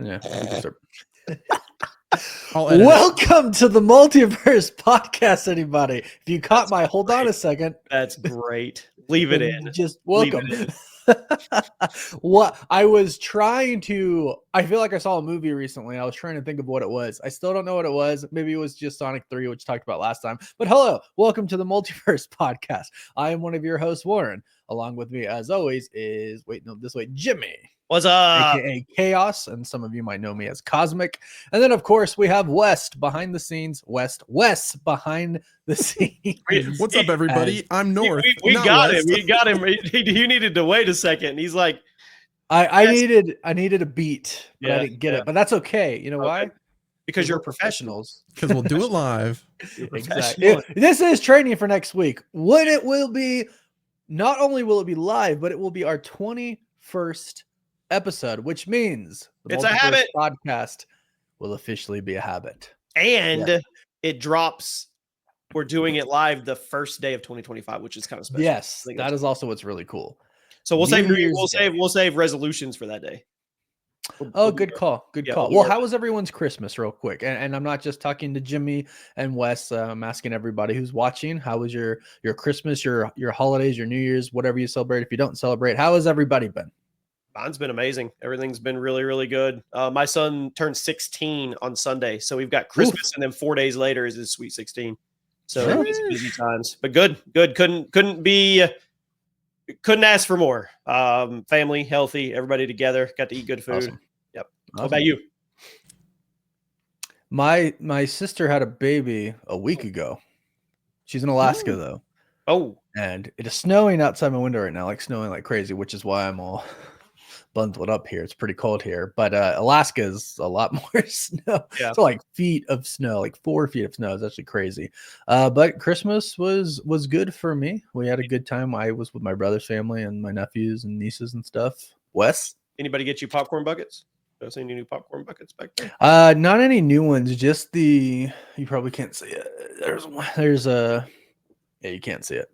Yeah. Welcome to the Multiverse Podcast, anybody. If you caught my hold on a second. That's great. Leave it in. Just welcome. What I was trying to, I feel like I saw a movie recently. I was trying to think of what it was. I still don't know what it was. Maybe it was just Sonic 3, which we talked about last time. But hello, welcome to the Multiverse Podcast. I am one of your hosts, Warren. Along with me, as always, is Jimmy. What's up? AKA Chaos, and some of you might know me as Cosmic. And then, of course, we have West behind the scenes. West behind the scenes. What's up, everybody? I'm North. We got him. We got him. He needed to wait a second. He's like, I needed a beat, but I didn't get it. But that's okay. You know why? Because you're professionals. Because we'll do it live. Exactly. This is training for next week. When it will be, not only will it be live, but it will be our 21st episode, which means the it's a habit. Podcast will officially be a habit. And it drops. We're doing it live the first day of 2025, which is kind of special. Yes, that is also what's really cool. So we'll save resolutions for that day. Good call. Good call. Well, how was everyone's Christmas, real quick? And I'm not just talking to Jimmy and Wes. I'm asking everybody who's watching. How was your Christmas, your holidays, your New Year's, whatever you celebrate? If you don't celebrate, how has everybody been? Mine's been amazing. Everything's been really, really good. My son turned 16 on Sunday, so we've got Christmas, and then 4 days later is his sweet 16. So it's busy times, but good. Couldn't ask for more. Family, healthy, everybody together. Got to eat good food. Awesome. Yep. Awesome. What about you? My sister had a baby a week ago. She's in Alaska though. Oh, and it is snowing outside my window right now, like snowing like crazy, which is why I'm all bundled up here. It's pretty cold here, but Alaska is a lot more snow. Yeah. So like feet of snow, like 4 feet of snow is actually crazy. But Christmas was good for me. We had a good time. I was with my brother's family and my nephews and nieces and stuff. Wes, anybody get you popcorn buckets? Did I see any new popcorn buckets back there? Not any new ones. Just you probably can't see it. There's a you can't see it.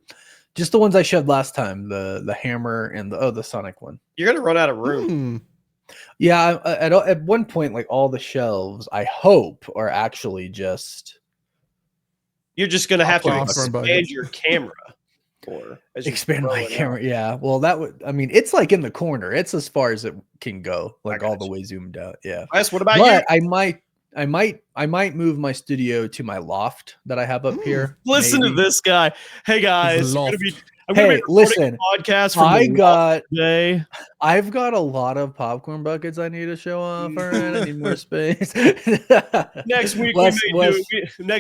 Just the ones I shoved last time, the hammer and the Sonic one. You're gonna run out of room. Yeah, at one point, like all the shelves, I hope are actually just. You're just gonna have to expand your camera, or expand my camera. Yeah, well, that would. I mean, it's like in the corner. It's as far as it can go, like all the way zoomed out. Yeah. Wes, what about you? I might move my studio to my loft that I have up here. Listen to this guy. Hey guys, I'm gonna be listen. A podcast from today. I've got a lot of popcorn buckets I need to show off. All right, I need more space. Next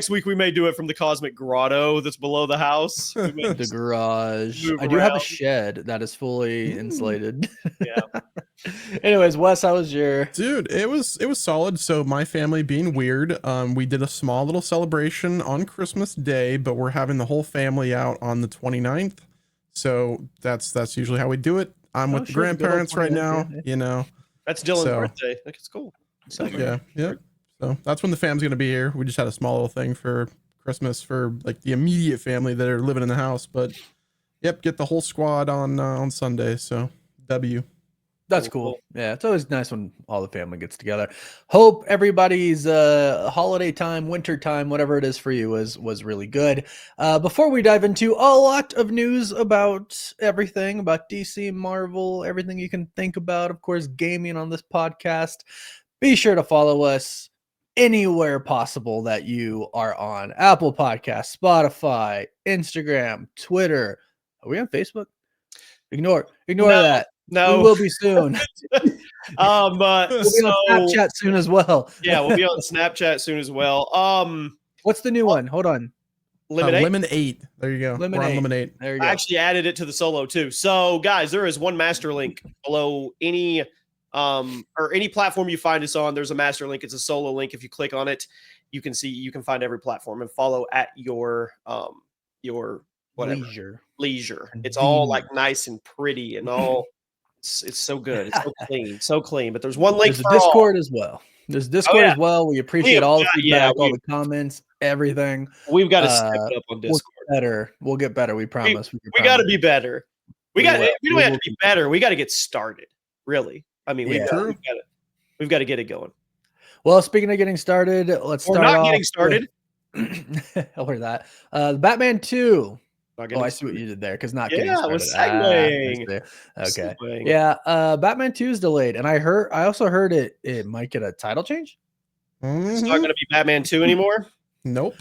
week we may do it from the Cosmic Grotto that's below the house. The garage. I do have a shed that is fully insulated. Yeah. Anyways, Wes, how was your dude? It was solid. So my family being weird, we did a small little celebration on Christmas Day, but we're having the whole family out on the 29th. So that's usually how we do it. I'm with the grandparents right now. You know, that's Dylan's birthday. I think it's cool. Yeah. So that's when the fam's gonna be here. We just had a small little thing for Christmas for like the immediate family that are living in the house. But yep, get the whole squad on Sunday. So That's cool. Yeah, it's always nice when all the family gets together. Hope everybody's holiday time, winter time, whatever it is for you was really good. Before we dive into a lot of news about everything, about DC, Marvel, everything you can think about, of course, gaming on this podcast, be sure to follow us anywhere possible that you are on. Apple Podcasts, Spotify, Instagram, Twitter. Are we on Facebook? Ignore that. No, we will be soon. We'll be on Snapchat soon as well. Yeah, we'll be on Snapchat soon as well. What's the new one? Hold on. Lemon 8. There you go. Lemon 8. There you go. I actually added it to the solo too. So guys, there is one master link below any or any platform you find us on. There's a master link. It's a solo link. If you click on it, you can find every platform and follow at your whatever leisure. It's all like nice and pretty and all. It's so good. It's so clean. But there's one link. There's a Discord as well. There's Discord as well. We appreciate all the feedback, all the comments, everything. We've got to step up on Discord. We'll get better. We promise. We got to be better. We don't have to be better. We got to get started. Really. I mean, we got to. We've got to get it going. Well, speaking of getting started, let's start not off getting started. I'll hear that. Batman 2. Oh, I see what you did there, because not getting Yeah, started. I was segueing. Okay. Segueing. Yeah, Batman 2 is delayed, and I also heard it might get a title change. It's not going to be Batman 2 anymore? Nope.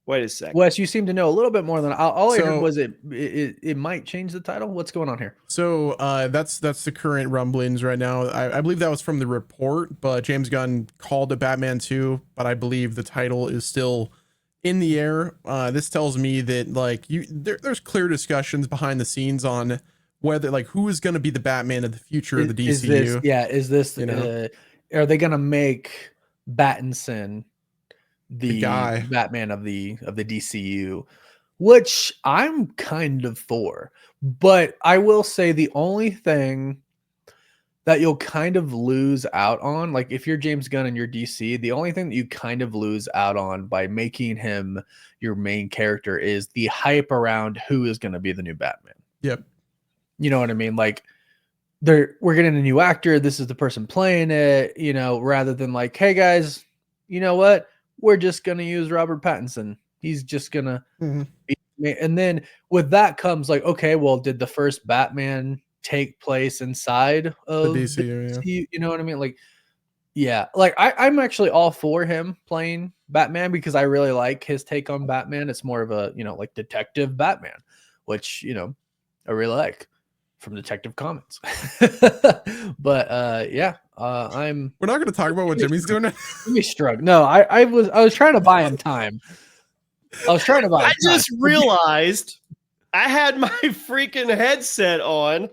Wait a second. Wes, you seem to know a little bit more than all I heard was it might change the title. What's going on here? So that's the current rumblings right now. I believe that was from the report, but James Gunn called it Batman 2, but I believe the title is still in the air. This tells me that like there's clear discussions behind the scenes on whether like who is going to be the Batman of the future of the DCU. Is this are they going to make Pattinson the guy Batman of the DCU, which I'm kind of for, but I will say the only thing that you'll kind of lose out on, like if you're James Gunn and you're DC, the only thing that you kind of lose out on by making him your main character is the hype around who is going to be the new Batman. Yep. You know what I mean? Like we're getting a new actor. This is the person playing it, rather than like, hey guys, you know what? We're just going to use Robert Pattinson. He's just going to be, and then with that comes like, okay, well, did the first Batman take place inside of the DCU? Yeah. You know what I mean? Like, yeah, like I'm actually all for him playing Batman because I really like his take on Batman. It's more of a, like detective Batman, which, I really like from Detective Comics. But yeah, we're not going to talk about what Jimmy's doing now. Jimmy struck. No, I was trying to buy him time. I just realized I had my freaking headset on.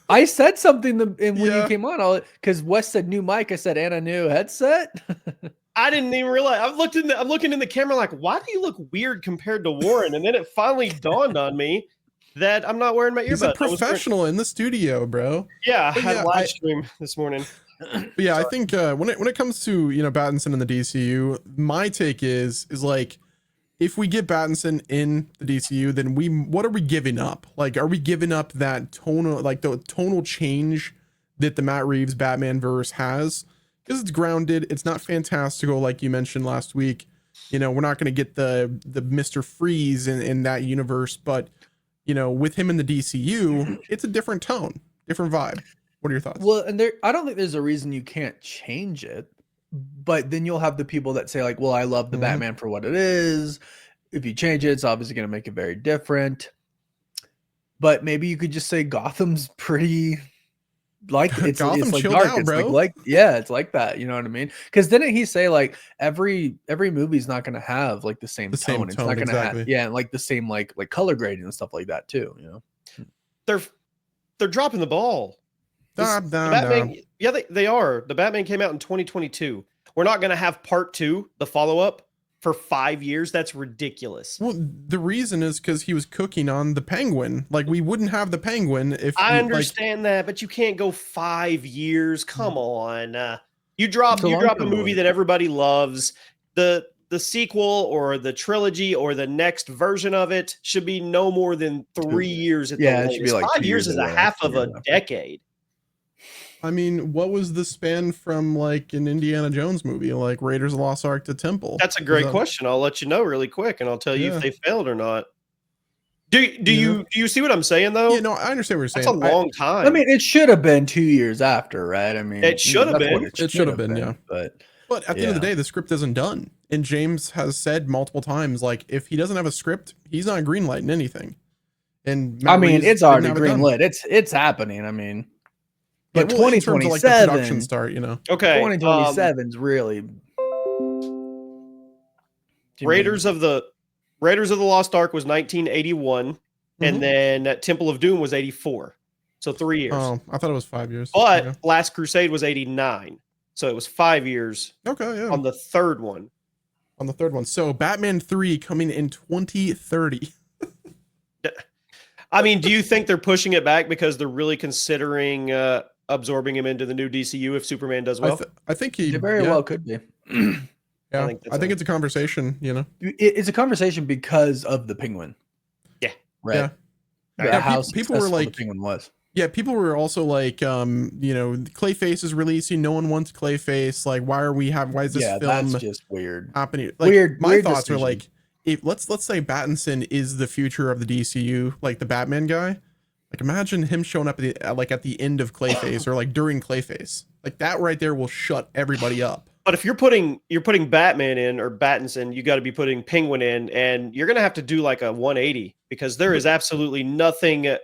I said something when you came on, because Wes said new mic. I said, and a new headset. I didn't even realize. I'm looking in the camera like, why do you look weird compared to Warren? And then it finally dawned on me that I'm not wearing my earbuds. He's a professional in the studio, bro. Yeah, I had a live stream this morning. Yeah, I think when it comes to Pattinson in the DCU, my take is like, if we get Pattinson in the DCU, then what are we giving up? Like, are we giving up that the tonal change that the Matt Reeves Batman verse has? Because it's grounded, it's not fantastical like you mentioned last week. We're not going to get the Mr. Freeze in that universe, but with him in the DCU, it's a different tone, different vibe. What are your thoughts? Well, and I don't think there's a reason you can't change it, but then you'll have the people that say like, well, I love the Batman for what it is. If you change it, it's obviously going to make it very different. But maybe you could just say Gotham's pretty like it's like chilled dark. Out, it's bro. like it's like that. You know what I mean? Because didn't he say like every movie's not going to have like the same tone. It's not going to have like the same like color grading and stuff like that too. They're dropping the ball. Batman, yeah, they are. The Batman came out in 2022. We're not going to have part 2, the follow-up, for 5 years. That's ridiculous. Well, the reason is because he was cooking on the Penguin. Like, we wouldn't have the Penguin if I understand that, but you can't go 5 years. Come on. You drop a movie that everybody loves. The sequel or the trilogy or the next version of it should be no more than 3 years at the latest. It should be like 5 years is a half of a decade. I mean, what was the span from like an Indiana Jones movie, like Raiders of the Lost Ark to Temple? That's a great question. I'll let you know really quick, and I'll tell you if they failed or not. Do you see what I'm saying though? Yeah, no, I understand what you're saying. That's a long time. I mean, it should have been 2 years after, right? I mean, it should have been. It should have been, yeah. But at the end of the day, the script isn't done, and James has said multiple times, like if he doesn't have a script, he's not greenlighting anything. And Matt Reeves it's already greenlit. It's happening. I mean. But 2027 like the production start, Okay. 2027 is really Raiders of the Lost Ark was 1981, and then Temple of Doom was 84. So 3 years. Oh, I thought it was 5 years. But Last Crusade was 89. So it was 5 years. Okay, yeah. On the third one. So Batman 3 coming in 2030. I mean, do you think they're pushing it back because they're really considering absorbing him into the new DCU if Superman does well? I think he very well could be. Yeah, I think it's a conversation, It's a conversation because of the Penguin. Yeah. Right. Yeah. How people were like, the Penguin was. Yeah, people were also like, Clayface is releasing. No one wants Clayface. Like, why is this film that's just weird. happening? Like, Weird thoughts decision. are like, if let's say Pattinson is the future of the DCU, like the Batman guy. Like, imagine him showing up at the end of Clayface or like during Clayface. Like that right there will shut everybody up. But if you're putting Batman in or Battinson, you got to be putting Penguin in, and you're gonna have to do like a 180 because there is absolutely nothing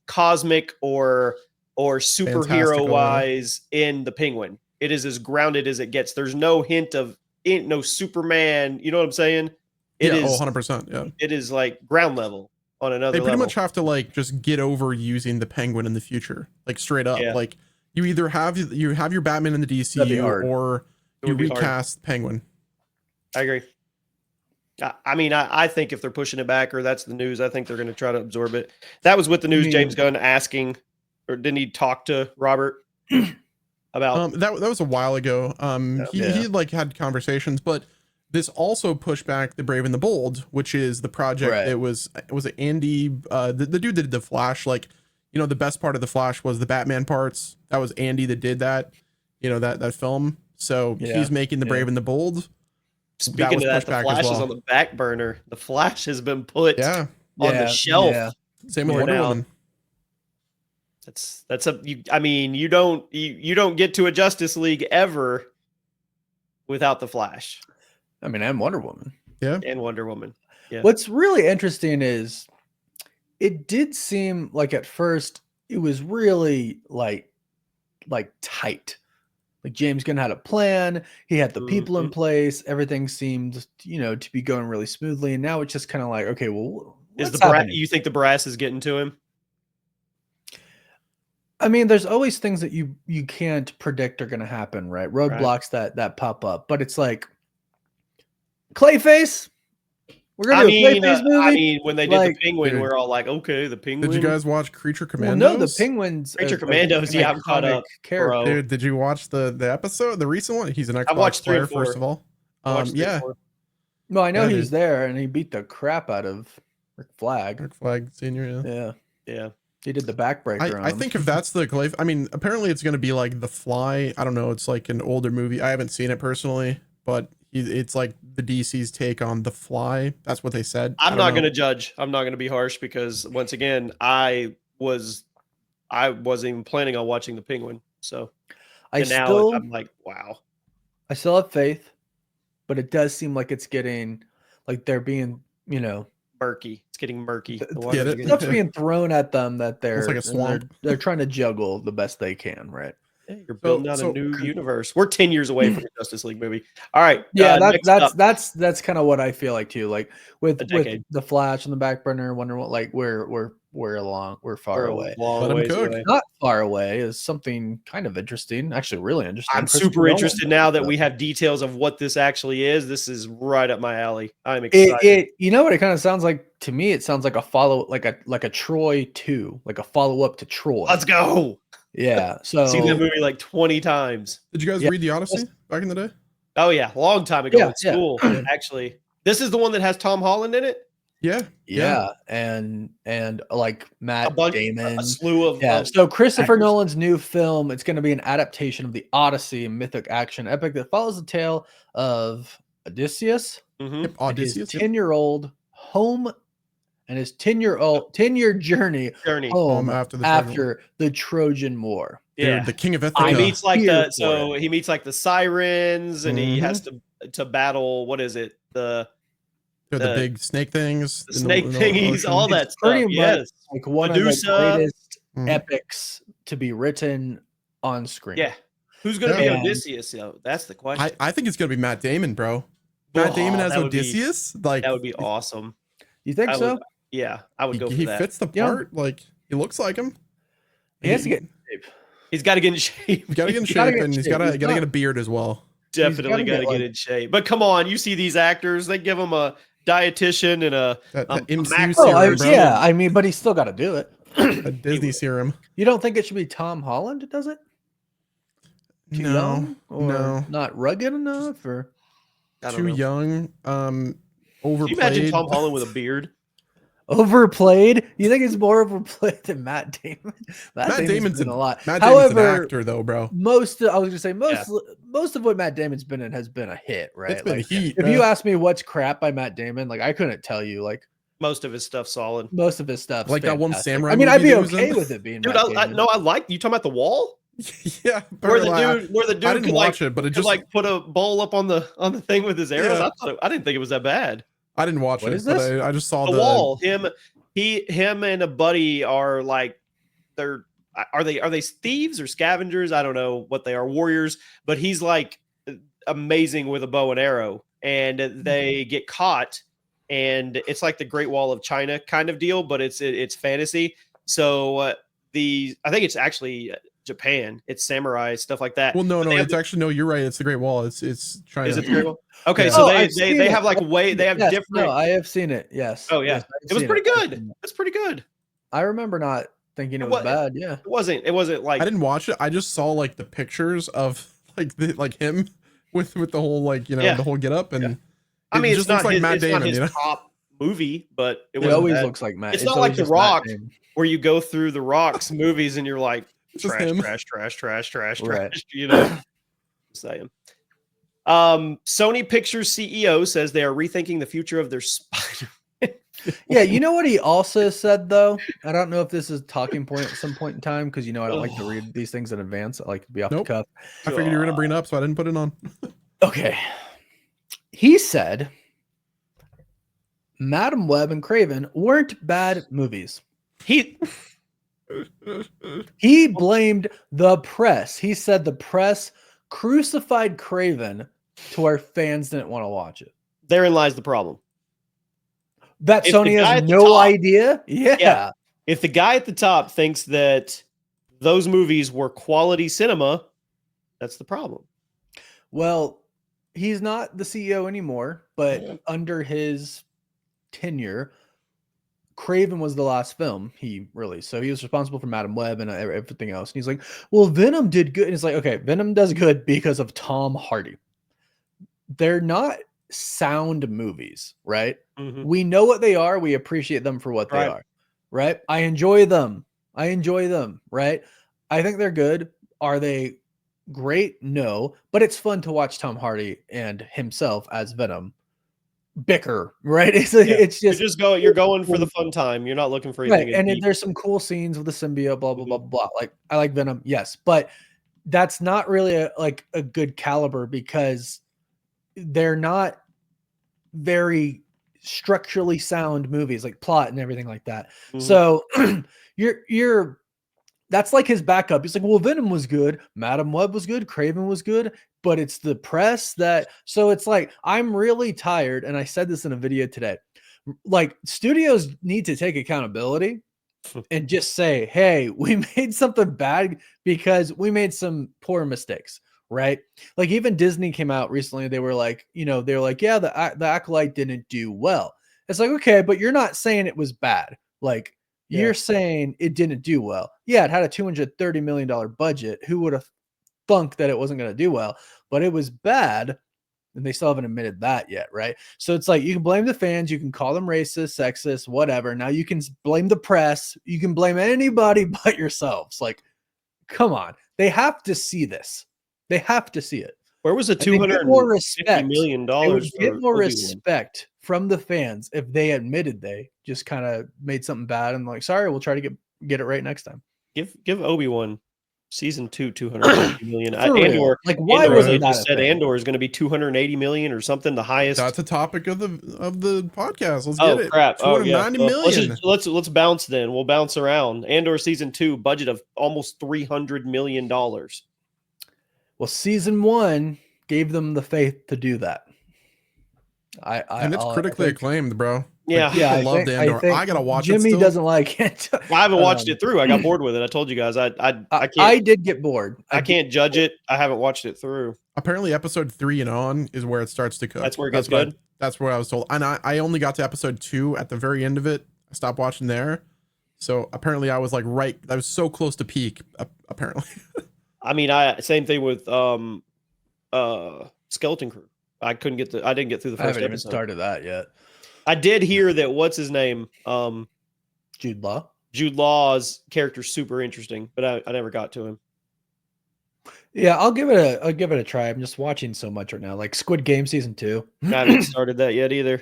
cosmic or superhero wise in the Penguin. It is as grounded as it gets. There's no hint of no Superman. You know what I'm saying? It is 100%. Yeah, it is like ground level on another. They pretty level. much have to like just get over using the Penguin in the future, like straight up. Yeah. Like you either have your Batman in the DCU or you recast Penguin. I agree. I mean, I think if they're pushing it back or that's the news, I think they're going to try to absorb it. That was with the news. James Gunn asking, or didn't he talk to Robert about that was a while ago. He like had conversations, but this also pushed back The Brave and the Bold, which is the project that was it Andy, the dude that did the Flash. Like, the best part of the Flash was the Batman parts. That was Andy that did that. That film. So he's making The Brave and the Bold. Speaking of that, the Flash is on the back burner. The Flash has been put on the shelf. Yeah. Same with Wonder Woman. You don't get to a Justice League ever without the Flash. I mean, and Wonder Woman. Yeah. And Wonder Woman. Yeah. What's really interesting is it did seem like at first it was really like tight. Like James Gunn had a plan. He had the people in place. Everything seemed, to be going really smoothly. And now it's just kind of like, okay, well, you think the brass is getting to him? I mean, there's always things that you can't predict are going to happen, right? Roadblocks that pop up, but it's like Clayface. We're gonna do a Clayface movie. I mean, when they did the Penguin, we're all like, okay, the Penguin. Did you guys watch Creature Commandos? Well, no, the Penguins. Creature Commandos. Yeah, I'm caught up. Dude, did you watch the episode, the recent one? He's an Xbox I watched player, first of all. Yeah. No, I know he's there, and he beat the crap out of Rick Flag. Rick Flag Senior. Yeah. He did the backbreaker. I think if that's the Clay, I mean, apparently it's going to be like The Fly. I don't know. It's like an older movie. I haven't seen it personally, but it's like the DC's take on The Fly. That's what they said. I'm not going to judge. I'm not going to be harsh because once again, I wasn't even planning on watching The Penguin. So I'm like, wow. I still have faith, but it does seem like it's getting like they're being, murky. It's getting murky. Stuff's being thrown at them that it's like a swamp. They're trying to juggle the best they can, right? Yeah, you're building out a new universe. We're 10 years away from the Justice League movie. All right. Yeah, that's kind of what I feel like too. Like with the Flash on the back burner, Wonder Woman, like we're far away. Not far away is something kind of interesting. Actually, really interesting. I'm super interested now that we have details of what this actually is. This is right up my alley. I'm excited. You know what it kind of sounds like to me? It sounds like a Troy 2, like a follow up to Troy. Let's go. Yeah. So seen that movie like 20 times. Did you guys read The Odyssey back in the day? Oh yeah, a long time ago in school. Actually, this is the one that has Tom Holland in it. Yeah. And like Matt Damon, a slew of So Christopher Nolan's new film, it's going to be an adaptation of the Odyssey, a mythic action epic that follows the tale of Odysseus, his 10-year-old home. And his 10-year journey home after the Trojan War. Yeah, the king of Ithaca. He meets like the sirens, and he has to battle. What is it? The big snake things, the snake thingies, all that stuff. Pretty much like one of the greatest epics to be written on screen. Yeah, who's going to be Odysseus? That's the question. I think it's going to be Matt Damon, bro. Matt Damon as Odysseus, that would be awesome. You think so? Yeah, I would go for that. He fits the part. Like, he looks like him. He has to get in shape. He's got to get in shape. He's got to get in shape, and he's got to get a beard as well. Definitely got to get in shape. But come on, you see these actors, they give them a dietitian and a MCU serum, bro. Yeah, I mean, but he's still got to do it. A Disney serum. You don't think it should be Tom Holland that does it? Too young? Or not rugged enough? Or too young? Overplayed. Can you imagine Tom Holland with a beard? Overplayed? You think it's more overplayed than Matt Damon? Matt Damon's been a lot. Matt Damon's an However, actor, though, bro. most of what Matt Damon's been in has been a hit, right? It's been like, heat. If you ask me what's crap by Matt Damon, like I couldn't tell you. Like most of his stuff solid. most of his stuff, like that one samurai. I mean, I'd be movie okay with it being. Dude, Matt Damon. I like you talking about The Wall. Yeah, where the dude I didn't could watch it, but it just like put a bowl up on the thing with his arrows. Yeah. I didn't think it was that bad. I didn't watch What it, is but this? I just saw The Wall. Him and a buddy are like are they thieves or scavengers? I don't know what they are, warriors, but he's like amazing with a bow and arrow, and they get caught, and it's like the Great Wall of China kind of deal, but it's fantasy. So I think it's actually Japan. It's samurai stuff like that. Well, no, it's actually no. You're right. It's the Great Wall. It's China. Is it the Great Wall? Okay, Yeah. so I've they seen have it. like they have Yes, different. No, I have seen it. Yes. Oh yeah, Yes, it was pretty good. That's pretty good. I remember not thinking it was bad. Yeah. It wasn't like I didn't watch it. I just saw like the pictures of like him with the whole like the whole get up, and I mean, just looks like Matt Damon. It's not his top movie, but it always looks like Matt. It's not like The Rock, where you go through The Rock's movies and you're like Just trash, him. trash. Right. You know, saying. Sony Pictures CEO says they are rethinking the future of their Spider. Yeah, you know what he also said though? I don't know if this is a talking point at some point in time because I don't like to read these things in advance. I like to be off the cuff. I figured you were gonna bring it up, so I didn't put it on. Okay. He said Madam Web and Craven weren't bad movies. He blamed the press. He said the press crucified Craven to where fans didn't want to watch it. Therein lies the problem. That Sony has no idea. Yeah. If the guy at the top thinks that those movies were quality cinema, that's the problem. Well, he's not the CEO anymore, but under his tenure, Craven was the last film he released. So he was responsible for Madam Web and everything else. And he's like, well, Venom did good. And it's like, okay, Venom does good because of Tom Hardy. They're not sound movies, right? Mm-hmm. We know what they are. We appreciate them for what they are, right? I enjoy them, right? I think they're good. Are they great? No, but it's fun to watch Tom Hardy and himself as Venom bicker, right? It's just you're going for the fun time. You're not looking for anything. Right. And there's some cool scenes with the symbiote, blah blah blah blah. Like I like Venom, yes, but that's not really a good caliber because they're not very structurally sound movies, like plot and everything like that. Mm-hmm. So you're that's like his backup. He's like, well, Venom was good, Madam Web was good, Craven was good, but it's the press that. So it's like, I'm really tired, and I said this in a video today. Like, studios need to take accountability and just say, hey, we made something bad because we made some poor mistakes, right? Like, even Disney came out recently. They were like, yeah, the Acolyte didn't do well. It's like, okay, but you're not saying it was bad. Like, you're saying it didn't do well. Yeah, it had a $230 million budget. Who would have thunk that it wasn't going to do well? But it was bad, and they still haven't admitted that yet, right? So it's like, you can blame the fans, you can call them racist, sexist, whatever. Now you can blame the press, you can blame anybody but yourselves. Like, come on. They have to see this. They have to see it. Where was the $250 million? They would get more respect from the fans if they admitted they just kind of made something bad and like, sorry, we'll try to get it right next time. Give Obi-Wan season 2 $250 million. Andor, like, why was it just said Andor is going to be $280 million or something, the highest? That's a topic of the podcast. Let's get it. Crap. $290 million. Let's bounce then. We'll bounce around. Andor season 2 budget of almost $300 million. Well, season 1 gave them the faith to do that. And it's critically acclaimed, bro. Yeah, like, I loved Andor. I gotta watch Jimmy it. Jimmy doesn't like it. I haven't watched it through. I got bored with it. I told you guys. I can't. I did get bored. I can't judge it. I haven't watched it through. Apparently, episode 3 and on is where it starts to cook. That's where it gets good. That's where I was told. And I only got to episode 2 at the very end of it. I stopped watching there. So apparently, I was like I was so close to peak. Apparently. I mean, same thing with Skeleton Crew. I didn't get through the first episode. I haven't even started that yet. I did hear that what's his name? Jude Law. Jude Law's character's super interesting, but I never got to him. Yeah, I'll give it a try. I'm just watching so much right now, like Squid Game season 2. I haven't started that yet either.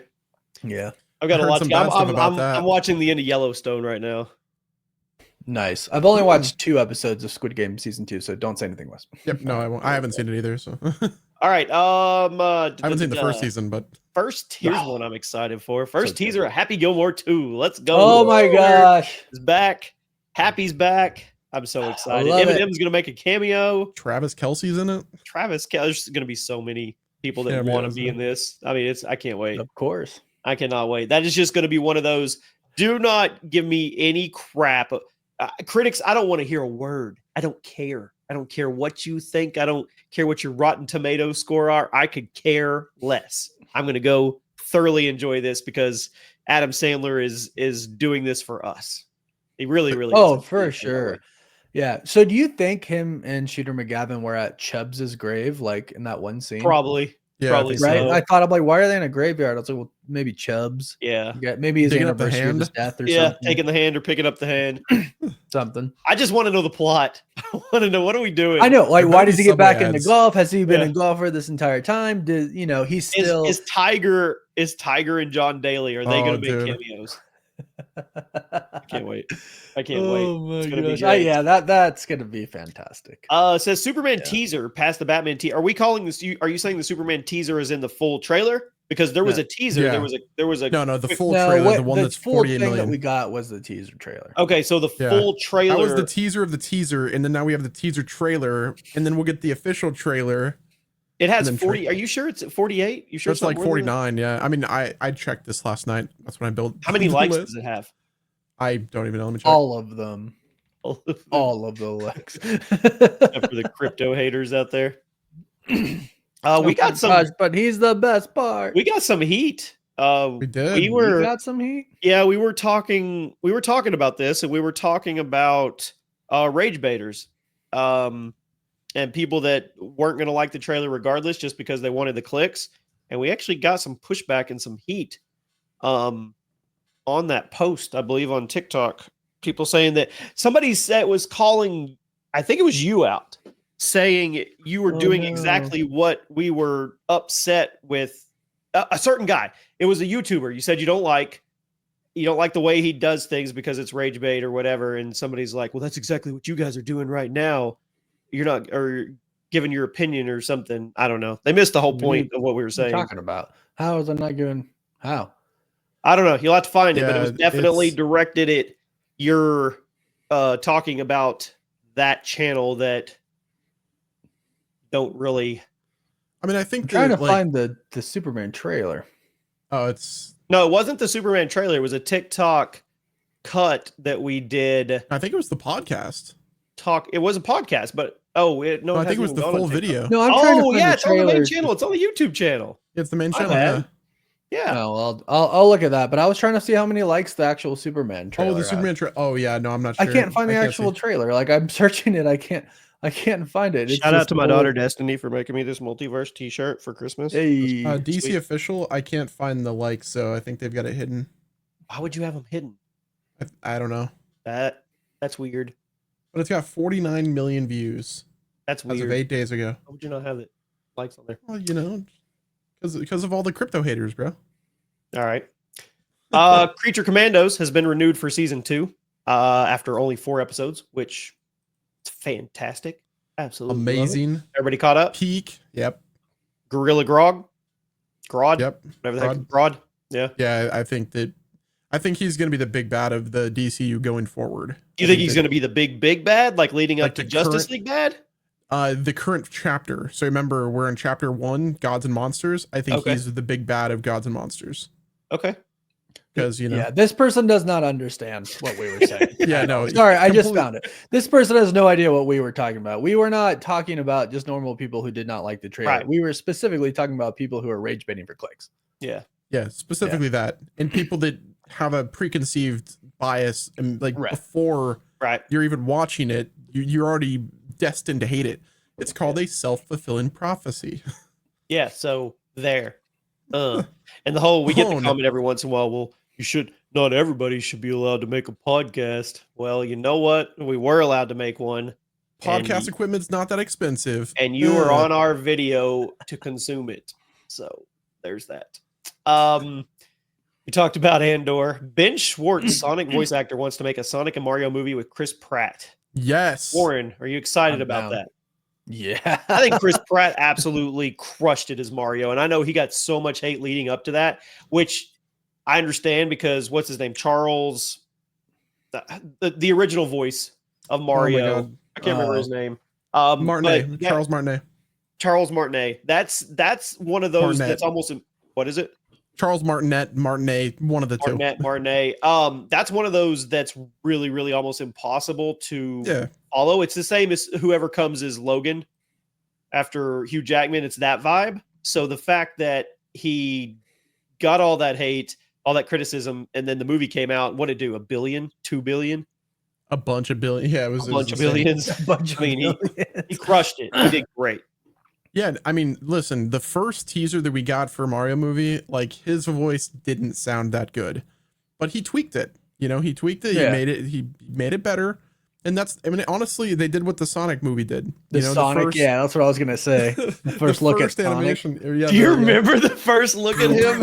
Yeah, I've got I a heard lot. some To, bad stuff about that. I'm watching the end of Yellowstone right now. nice. I've only watched 2 episodes of Squid Game season 2, so don't say anything, Wes. Yep. No, I won't. I haven't seen it either. So All right. I haven't seen the first season, but First, here's Oh. one I'm excited for. First So teaser, Happy Gilmore 2. Let's go. Oh my gosh. Is back. Happy's back. I'm so excited. love it. Eminem's going to make a cameo. Travis Kelsey's in it. Travis Kelce. There's going to be so many people that Yeah, want to man, be in this. I mean, I can't wait. Of course. I cannot wait. That is just going to be one of those. Do not give me any crap. Critics, I don't want to hear a word. I don't care. I don't care what you think. I don't care what your Rotten Tomatoes score are. I could care less. I'm going to go thoroughly enjoy this because Adam Sandler is doing this for us. He really, really. Oh, is. for sure. Yeah. So do you think him and Shooter McGavin were at Chubbs's grave, like in that one scene? Probably. Yeah, Probably I think Right. so. I thought, I'm like, why are they in a graveyard? I was like, well, maybe Chubbs. Yeah. Yeah, maybe his Digging up the anniversary of hand? his death or Yeah. something. Taking the hand or picking up the hand. something. I just want to know the plot. I want to know, what are we doing? I know. Like, There why better does be he get back Subway into ads. golf? Has he been Yeah. a golfer this entire time? Did he's still Is Tiger and John Daly, are they Oh, going to make dude. cameos? I can't wait. I can't wait. Oh my It's gonna be gosh. great. Yeah, that's gonna be fantastic. It says Superman Yeah. teaser past the Batman teaser. Are we calling this? Are you saying the Superman teaser is in the full trailer? Because there was No. a teaser. Yeah. There was a. No, the full No, trailer, what- the one that's full 48 thing that million. we got was the teaser trailer. Okay, so the Yeah. full trailer. That was the teaser of the teaser, and then now we have the teaser trailer, and then we'll get the official trailer. It has and then 40. Are you sure it's at 48? You sure That's it's not like more than that? 49. Yeah, I mean, I checked this last night. That's when I built. How many the likes list. does it have? I don't even know. Let me check. All of them. All of them. All of the likes. Except for the crypto haters out there. We got some. Gosh, but he's the best part. We got some heat. We did. We were. We got some heat. Yeah, we were talking about this, and we were talking about rage baiters, and people that weren't going to like the trailer regardless, just because they wanted the clicks. And we actually got some pushback and some heat on that post, I believe, on TikTok. People saying that somebody said was calling, I think it was you out, saying you were Oh, doing no. exactly what we were upset with a certain guy. It was a YouTuber. You said you don't like the way he does things because it's rage bait or whatever. And somebody's like, well, that's exactly what you guys are doing right now. You're not, or giving your opinion or something. I don't know. They missed the whole point of what we were What are you saying. talking about? How is I not giving? How? I don't know. You'll have to find it, but it Yeah, was definitely it's- directed at you're talking about that channel that don't really. I mean, I think I'm trying to that, like, find the Superman trailer. Oh, it's. No, it wasn't the Superman trailer. It was a TikTok cut that we did. I think it was the podcast. It was a podcast, but no, I think it was the full video. No, I'm trying to Oh find yeah, the it's on the main trailers. channel. It's on the YouTube channel. It's the main My channel. bad. Yeah. Yeah. No, I'll look at that. But I was trying to see how many likes the actual Superman trailer. Oh, the has. Superman trailer. Oh, yeah. No, I'm not I sure. can't find the can't actual see. trailer. Like I'm searching it. I can't find it. It's Shout out just to my full- daughter Destiny for making me this multiverse T-shirt for Christmas. Hey, DC Sweet. official. I can't find the likes, so I think they've got it hidden. Why would you have them hidden? I don't know, That's weird. but it's got 49 million views That's as of weird. 8 days ago. Why would you not have the likes on there? Well, because of all the crypto haters, bro. All right. Creature Commandos has been renewed for season 2 after only 4 episodes, which is fantastic. Absolutely love it. Amazing. Everybody caught up. Peak. Yep. Gorilla Grodd. Yep. Whatever the heck. Grodd. Yeah. Yeah, I think he's going to be the big bad of the DCU going forward. You think he's going to be the big bad, like leading Like up to the Justice current- League bad? The current chapter. So remember, we're in chapter 1, Gods and Monsters. I think Okay. he's the big bad of Gods and Monsters. Okay. Because, yeah, this person does not understand what we were saying. Yeah, no. Sorry, I just complete- found it. This person has no idea what we were talking about. We were not talking about just normal people who did not like the trailer. Right. We were specifically talking about people who are rage baiting for clicks. Yeah. Yeah, specifically that. And people that have a preconceived bias and like Right. before Right. you're even watching it, you're already destined to hate it. It's called a self-fulfilling prophecy. Yeah. So there. And the whole, we get the comment every once in a while, well, not everybody should be allowed to make a podcast. Well, you know what? We were allowed to make one. Podcast equipment's not that expensive. And you are on our video to consume it. So there's that. We talked about Andor. Ben Schwartz, Sonic voice actor, wants to make a Sonic and Mario movie with Chris Pratt. Yes. Warren, are you excited about that? Yeah. I think Chris Pratt absolutely crushed it as Mario. And I know he got so much hate leading up to that, which I understand because what's his name? Charles, the original voice of Mario. Oh, I can't remember his name. Martinet. Charles Martinet. Charles Martinet. That's one of those Martinet. That's almost, what is it? Charles Martinet, one of the two. Martinet. That's one of those that's really, really almost impossible to follow. It's the same as whoever comes as Logan after Hugh Jackman. It's that vibe. So the fact that he got all that hate, all that criticism, and then the movie came out, what did it do? $1 billion, $2 billion? A bunch of billion. Yeah, it was a bunch of billions. He crushed it. He did great. Yeah, I mean, listen, the first teaser that we got for Mario movie, like his voice didn't sound that good, but he tweaked it. You know, he tweaked it. Yeah. He made it better. And that's, I mean, honestly, they did what the Sonic movie did. The Sonic, yeah, that's what I was gonna say. The first look at animation. Sonic. Do you remember the first look at him?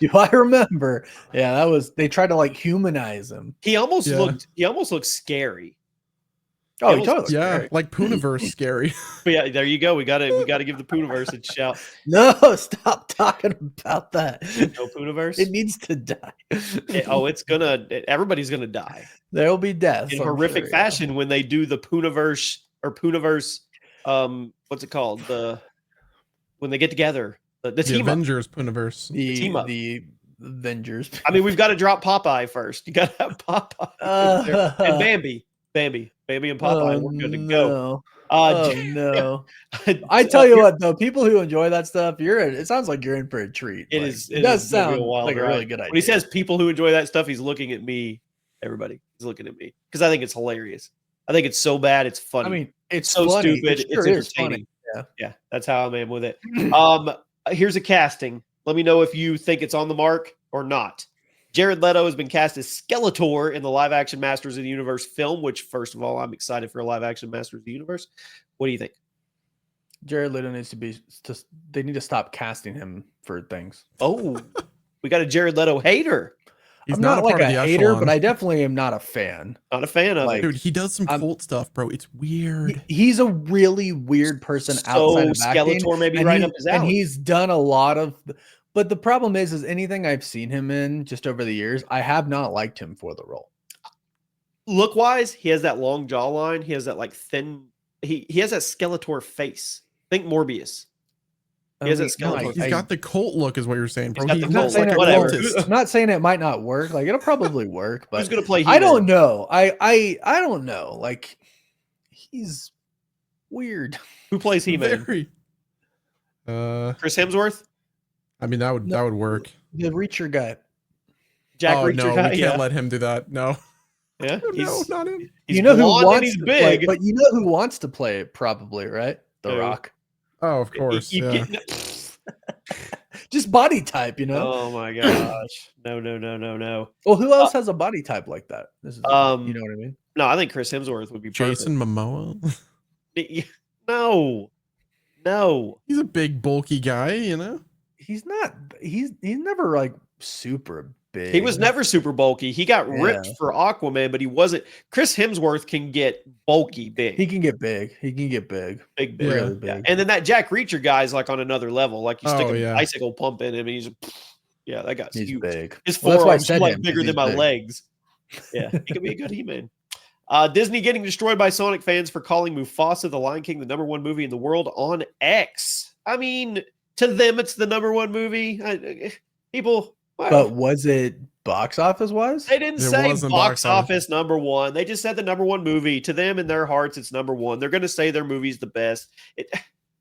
Do I remember? Yeah, that was, they tried to like humanize him. He almost looked scary. Oh, he totally scary. Like Pooniverse scary. But yeah, there you go. We gotta give the Pooniverse a shout. No, stop talking about that. No Pooniverse. It needs to die. Everybody's gonna die. There will be death in horrific fashion when they do the Pooniverse or Pooniverse. What's it called? When they get together. The team Avengers Pooniverse. The team up. The Avengers. I mean, we've got to drop Popeye first. You got to have Popeye and Bambi and Popeye. We're good to go. No. I tell you what, though, people who enjoy that stuff, it sounds like you're in for a treat. It does sound like a really good idea. When he says people who enjoy that stuff, he's looking at me. Everybody, he's looking at me because I think it's hilarious. I think it's so bad, it's funny. I mean, it's so funny. stupid. It sure it's entertaining. Yeah, that's how I am with it. Here's a casting. Let me know if you think it's on the mark or not. Jared Leto has been cast as Skeletor in the live-action Masters of the Universe film, which, first of all, I'm excited for a live-action Masters of the Universe. What do you think? Jared Leto needs to be just, they need to stop casting him for things. Oh, we got a Jared Leto hater. I'm not like a hater, but I definitely am not a fan. Not a fan of it. Dude, he does some cult stuff, bro. It's weird. He's a really weird person outside of acting. Skeletor maybe right up his alley. And he's done a lot of, but the problem is anything I've seen him in just over the years, I have not liked him for the role. Look wise, he has that long jawline. He has that like thin, he has that Skeletor face. Think Morbius. He has that Skeletor. He's got the cult look, is what you're saying, bro. He's not saying whatever. I'm not saying it might not work. Like it'll probably work, but who's gonna play? I don't know. I don't know. Like he's weird. Who plays He-Man? Chris Hemsworth. I mean, that would work. The Reacher guy. Jack Reacher guy. We can't let him do that. No. Yeah. No, not him. You know who wants? He's big. But you know who wants to play it? Probably right. The Rock. Oh, of course. Just body type, you know. Oh my gosh! No. Well, who else has a body type like that? This is, you know what I mean? No, I think Chris Hemsworth would be perfect. Jason Momoa. No. He's a big, bulky guy, you know. He's not. He's never like super big. He was never super bulky. He got ripped for Aquaman, but he wasn't. Chris Hemsworth can get bulky big. He can get big. Big. Really big. Yeah. And then that Jack Reacher guy is like on another level. Like you stick a bicycle pump in him, and he's that guy's huge. Big. His forearms are like bigger than my legs. Yeah, he could be a good He-Man. Disney getting destroyed by Sonic fans for calling Mufasa the Lion King the #1 movie in the world on X. I mean, to them, it's the #1 movie. People. Wow. But was it box office wise? They didn't say box office #1. They just said the #1 movie. To them, in their hearts, it's #1. They're going to say their movie's the best.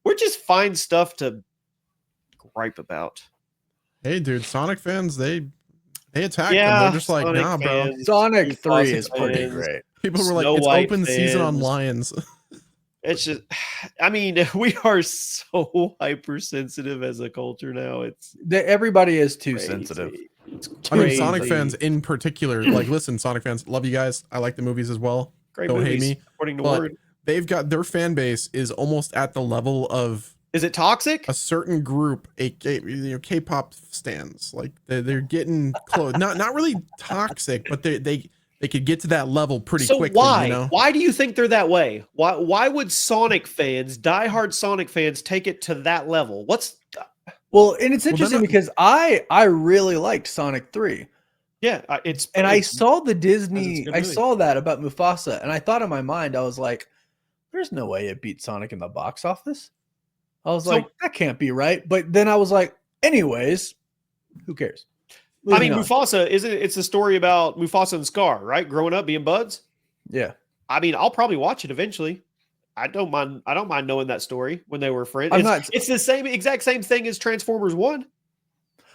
We're just find stuff to gripe about. Hey, dude, Sonic fans, they attack them. They're just like, Sonic nah, fans, bro. Sonic 3 is pretty great. People were like, Snow it's White open season on fans. Lions. It's just, I mean, we are so hypersensitive as a culture now. Everybody is too crazy. sensitive. I mean, Sonic fans in particular, like, listen, Sonic fans, love you guys. I like the movies as well. Great Don't movies, hate me. according to But Word. they've got their fan base is almost at the level of Is it toxic? a certain group, K-pop stands. Like they're getting close. Not really toxic, but they could get to that level pretty quickly. Why? You know? Why do you think they're that way? Why would Sonic fans, diehard Sonic fans, take it to that level? Well, and it's interesting because I really liked Sonic 3. Yeah, I saw the Disney, good I movie. saw that about Mufasa, and I thought in my mind, I was like, there's no way it beat Sonic in the box office. I was like, that can't be right. But then I was like, anyways, who cares? I mean, Mufasa, it's a story about Mufasa and Scar, right? Growing up, being buds. Yeah. I mean, I'll probably watch it eventually. I don't mind knowing that story when they were friends. It's the exact same thing as Transformers 1.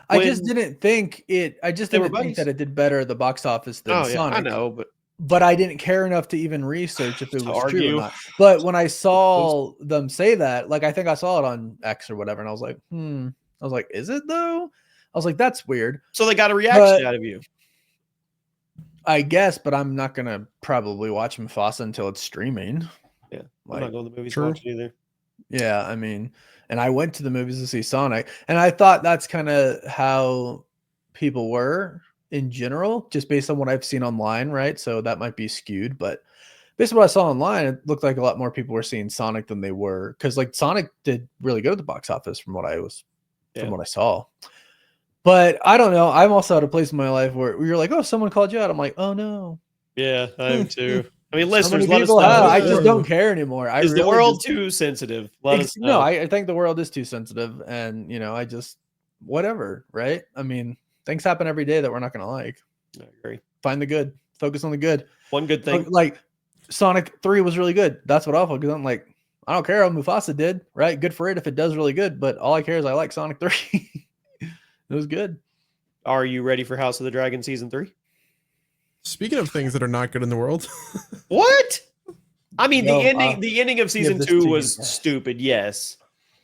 I just didn't think that it did better at the box office than Sonic. I know, but I didn't care enough to even research if it was true or not. But when I saw them say that, like, I think I saw it on X or whatever, and I was like, I was like, is it though? I was like, that's weird. So they got a reaction out of you. I guess, but I'm not going to probably watch Mufasa until it's streaming. Yeah. I'm not going to the movies True. to watch it either. Yeah, I mean, and I went to the movies to see Sonic, and I thought that's kind of how people were in general, just based on what I've seen online, right? So that might be skewed, but based on what I saw online, it looked like a lot more people were seeing Sonic than they were, because like Sonic did really good at the box office from what I saw. But I don't know. I'm also at a place in my life where you're like, oh, someone called you out. I'm like, oh no. Yeah, I am too. I mean, listeners, let us know. I just don't care anymore. Is the world too sensitive? Let us know. No, I think the world is too sensitive, and I just whatever, right? I mean, things happen every day that we're not going to like. I agree. Find the good. Focus on the good. One good thing. Like Sonic 3 was really good. That's what I'll focus on. Like, I don't care how Mufasa did, right? Good for it if it does really good, but all I care is I like Sonic 3. It was good. Are you ready for House of the Dragon Season 3? Speaking of things that are not good in the world. What? I mean, the ending of Season 2 was stupid, yes.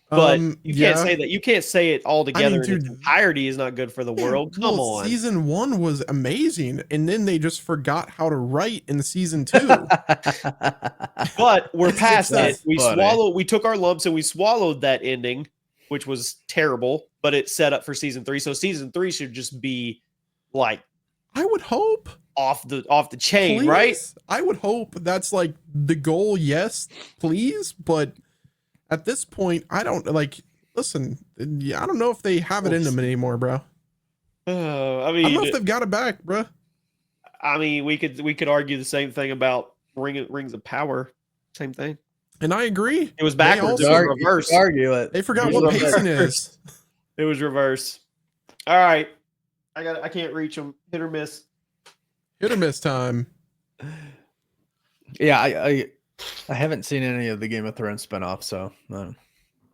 But you can't say that. You can't say it all together in its entirety is not good for the world. Come on. Season 1 was amazing, and then they just forgot how to write in Season 2. But we're past it. We took our lumps and we swallowed that ending, which was terrible, but it's set up for Season 3. So Season 3 should just be like, I would hope, off the chain, please. Right? I would hope that's like the goal. Yes, please. But at this point, I don't listen. I don't know if they have it in them anymore, bro. I mean, I don't know if they've got it back, bro. I mean, we could argue the same thing about Rings of Power. Same thing. And I agree. It was backwards. It was reverse. Argue it. They forgot what pacing is. It was reverse. All right. I can't reach them. Hit or miss. Hit or miss time. Yeah, I haven't seen any of the Game of Thrones spinoff, so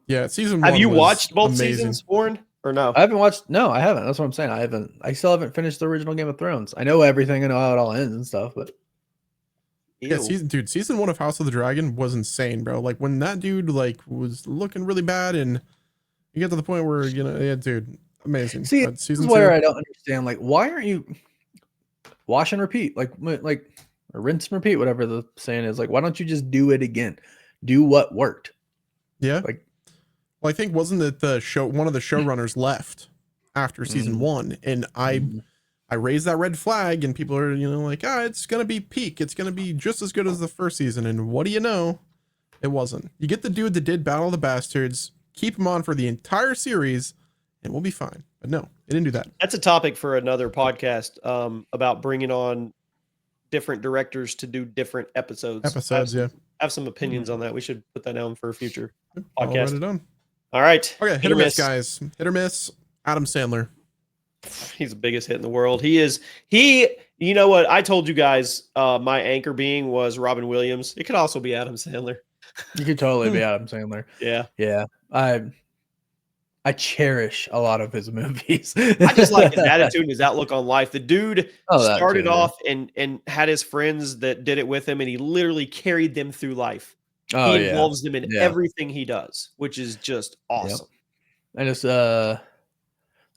yeah, season 1. Have you watched both seasons, Warren? Or no? I haven't watched. No, I haven't. That's what I'm saying. I still haven't finished the original Game of Thrones. I know everything. I know how it all ends and stuff, but yeah, season 1 of House of the Dragon was insane, bro. Like when that dude was looking really bad, and you get to the point where yeah, dude, amazing. See, but season 2, I don't understand. Like, why aren't you wash and repeat? Like or rinse and repeat, whatever the saying is. Like, why don't you just do it again? Do what worked. Yeah. Well, I think wasn't it one of the showrunners left after season 1, and I raised that red flag, and people are like, it's gonna be peak. It's gonna be just as good as the first season, and what do you know? It wasn't. You get the dude that did Battle of the Bastards, keep him on for the entire series, and we'll be fine. But no, it didn't do that. That's a topic for another podcast about bringing on different directors to do different episodes. I have some opinions on that. We should put that down for a future podcast. I'll write it down. All right. Okay, hit or miss, guys. Hit or miss. Adam Sandler. He's the biggest hit in the world. You know what? I told you guys my anchor being was Robin Williams. It could also be Adam Sandler. You could totally be Adam Sandler. Yeah. Yeah. I cherish a lot of his movies. I just like his attitude and his outlook on life. The dude started off and had his friends that did it with him, and he literally carried them through life. Oh he yeah, involves them in yeah. everything he does, which is just awesome. And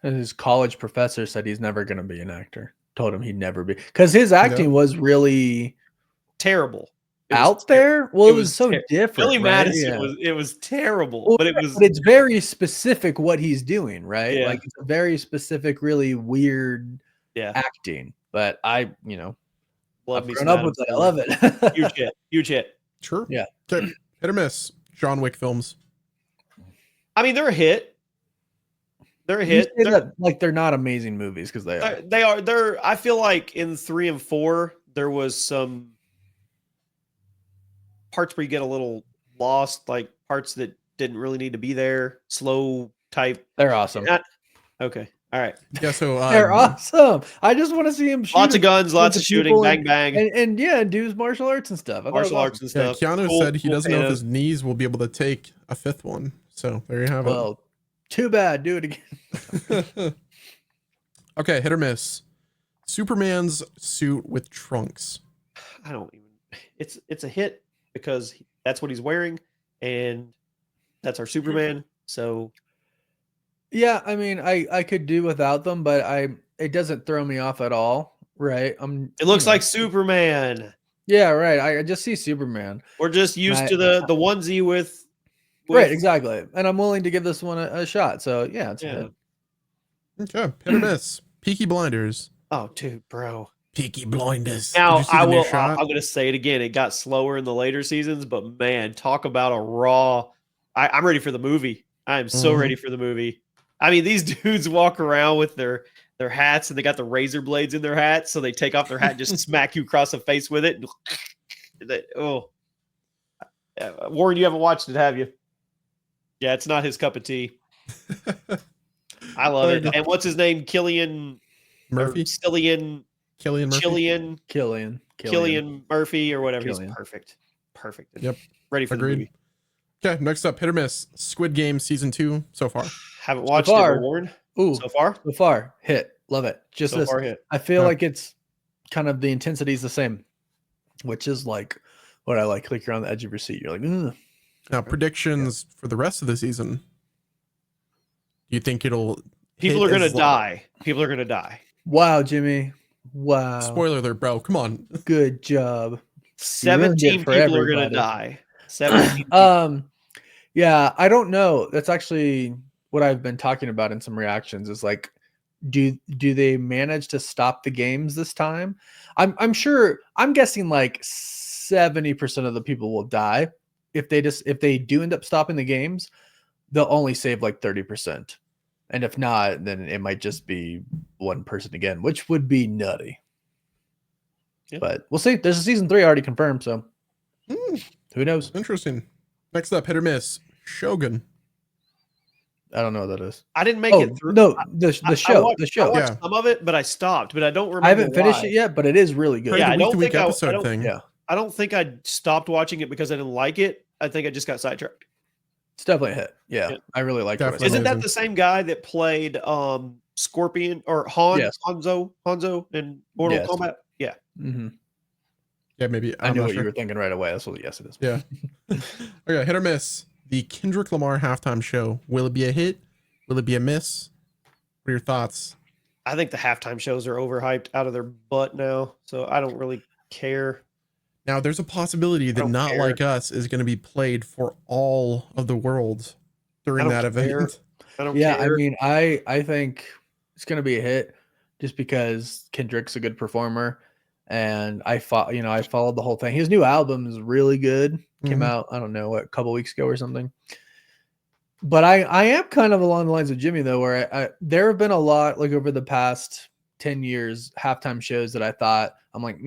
his college professor said he's never going to be an actor. Told him he'd never be, because his acting was really Terrible. out there. Well, it was so different. Billy right? Madison was terrible, well, but but it's very specific what he's doing, right? Yeah. Like it's a very specific, really weird acting. But I've grown up with it. I love it. Huge hit. Sure. Yeah. Okay. Hit or miss. John Wick films. I mean, they're a hit. They're a hit. They're not amazing movies because they are. They are. I feel like in 3 and 4 there was some parts where you get a little lost, like parts that didn't really need to be there. Slow type. They're awesome. Okay. All right. Yeah. So they're awesome. I just want to see him shoot. Lots of guns, lots of shooting, bang bang, and do his martial arts and stuff. Martial arts and stuff. Yeah, Keanu said he doesn't know if his knees will be able to take a 5th one. So there you have it. Well, too bad. Do it again. Okay, hit or miss. Superman's suit with trunks. I don't even. It's a hit because that's what he's wearing, and that's our Superman. So. Yeah, I mean, I could do without them, but it doesn't throw me off at all, right? It looks like Superman. Yeah, right. I just see Superman. We're just used to the onesie with right, exactly. And I'm willing to give this one a shot. So yeah, it's good. Okay, hit or miss. Peaky Blinders. Oh, dude, bro. Peaky Blinders. Now I'm gonna say it again. It got slower in the later seasons, but man, talk about a raw. I'm ready for the movie. I am so ready for the movie. I mean, these dudes walk around with their hats, and they got the razor blades in their hats, so they take off their hat and just smack you across the face with it. Warren, you haven't watched it, have you? Yeah, it's not his cup of tea. I love it. And what's his name? Cillian Murphy? Cillian Murphy or whatever. He's perfect. Yep. Ready for the movie. Okay, next up, hit or miss. Squid Game season 2 so far. Haven't watched it, Warren. Ooh, so far, hit. Love it. Just so far, hit. I feel like it's kind of the intensity is the same, which is like what I like. Like you're on the edge of your seat. You're like, ugh. Now predictions for the rest of the season. Do you think it'll? People are gonna die. People are gonna die. Wow, Jimmy. Wow. Spoiler alert, bro. Come on. Good job. 17 people are gonna die. 17. Yeah, I don't know. That's actually what I've been talking about in some reactions. Is like, do they manage to stop the games this time? I'm sure. I'm guessing like 70% of the people will die. If they do end up stopping the games, they'll only save like 30%. And if not, then it might just be one person again, which would be nutty. Yeah. But we'll see. There's a season 3 already confirmed, so who knows? Interesting. Next up, hit or miss. Shogun. I don't know what that is. I didn't make it through. No, the show. I watched some of it, but I stopped. But I don't remember. I haven't finished it yet, but it is really good. Yeah, I don't think I don't think I stopped watching it because I didn't like it. I think I just got sidetracked. It's definitely a hit. Yeah. I really like it. Isn't that the same guy that played Scorpion or Hanzo in Mortal Kombat? Yeah. Mm-hmm. Yeah, maybe. I knew what you were thinking right away. That's what. Yes, it is. Yeah. Okay, hit or miss. The Kendrick Lamar halftime show. Will it be a hit? Will it be a miss? What are your thoughts? I think the halftime shows are overhyped out of their butt now, so I don't really care. Now, there's a possibility that Not Like Us is going to be played for all of the world during that event. I don't care. I mean, I think it's going to be a hit just because Kendrick's a good performer, and I followed the whole thing. His new album is really good. Came out, I don't know, a couple weeks ago or something. But I am kind of along the lines of Jimmy though, where there have been a lot like over the past 10 years halftime shows that I thought I'm like,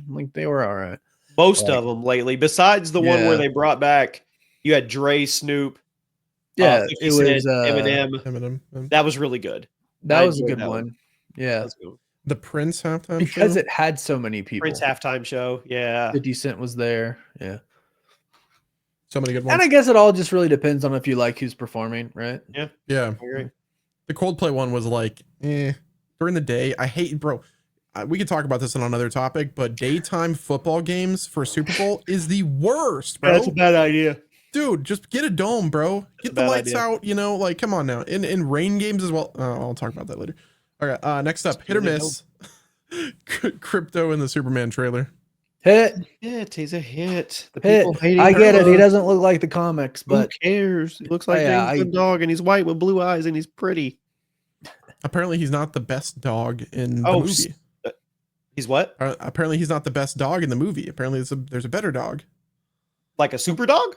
like they were all right. Most of them lately, besides the one where they brought back, you had Dre, Snoop. Yeah, it was Eminem. That was really good. That was a good one. Yeah. The Prince halftime because show? It had so many people. Prince halftime show. Yeah. 50 Cent was there. Yeah. So many good ones. And I guess it all just really depends on if you like who's performing, right? Yeah. Yeah. I agree. The Coldplay one was like, during the day. I hate, bro. we could talk about this on another topic, but daytime football games for Super Bowl is the worst, bro. That's a bad idea. Dude, just get a dome, bro. Get the lights out, like, come on now. In rain games as well. I'll talk about that later. All right, next up, hit or miss. Crypto in the Superman trailer. Hit. He's a hit. The Hit. people hating I get it. He her. doesn't look like the comics, but Who cares? He looks like Yeah, James the dog, and he's white with blue eyes, and he's pretty. Apparently, he's not the best dog in the movie. He's what? Apparently, he's not the best dog in the movie. Apparently, there's a better dog. Like a super dog?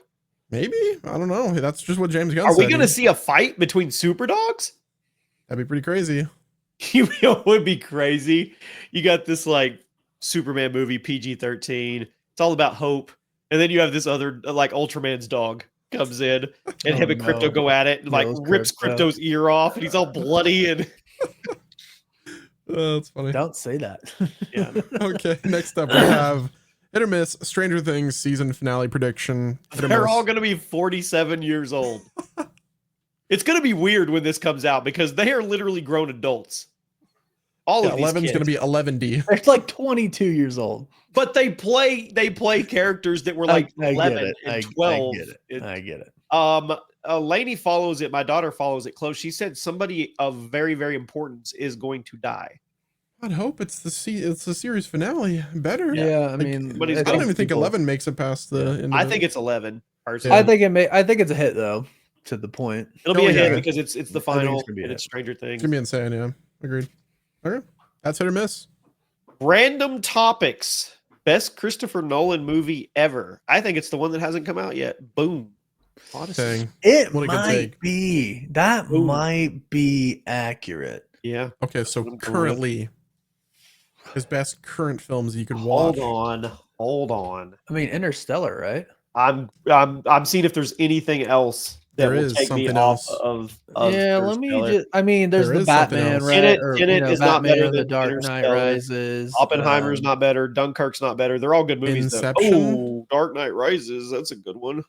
Maybe. I don't know. That's just what James Gunn said. Are we going to see a fight between super dogs? That'd be pretty crazy. It would be crazy. You got this like Superman movie, PG-13. It's all about hope. And then you have this other, like Ultraman's dog comes in, and him and Crypto go at it, and like rips Crypto's ear off, and he's all bloody. And that's funny. Don't say that. Yeah. Okay, next up we have hit or miss Stranger Things season finale prediction. They're all going to be 47 years old. It's going to be weird when this comes out because they are literally grown adults. All of these 11's kids. going to be 11D. They're like 22 years old. But they play characters that were like 11 and 12. I get it. Lainey follows it. My daughter follows it close. She said somebody of very, very importance is going to die. I'd hope it's the series finale. Better. Yeah, I mean, but I don't even think 11 makes it past the end. I think it's 11. Personally. I think it's a hit though. To the point, it'll be a hit because it's the final and it's Stranger Things. It's gonna be insane. Yeah, agreed. Okay, that's hit or miss. Random topics. Best Christopher Nolan movie ever. I think it's the one that hasn't come out yet. Boom. Dang. It What a good might take. be. That might be accurate. Yeah. Okay, so currently, his best current films you could watch. Hold on. I mean, Interstellar, right? I'm seeing if there's anything else that will take me off of yeah, let me just. I mean, there's the Batman, right? Tenet is not better than The Dark Knight Rises. Oppenheimer's not better. Dunkirk's not better. They're all good movies. Inception. Oh, Dark Knight Rises. That's a good one.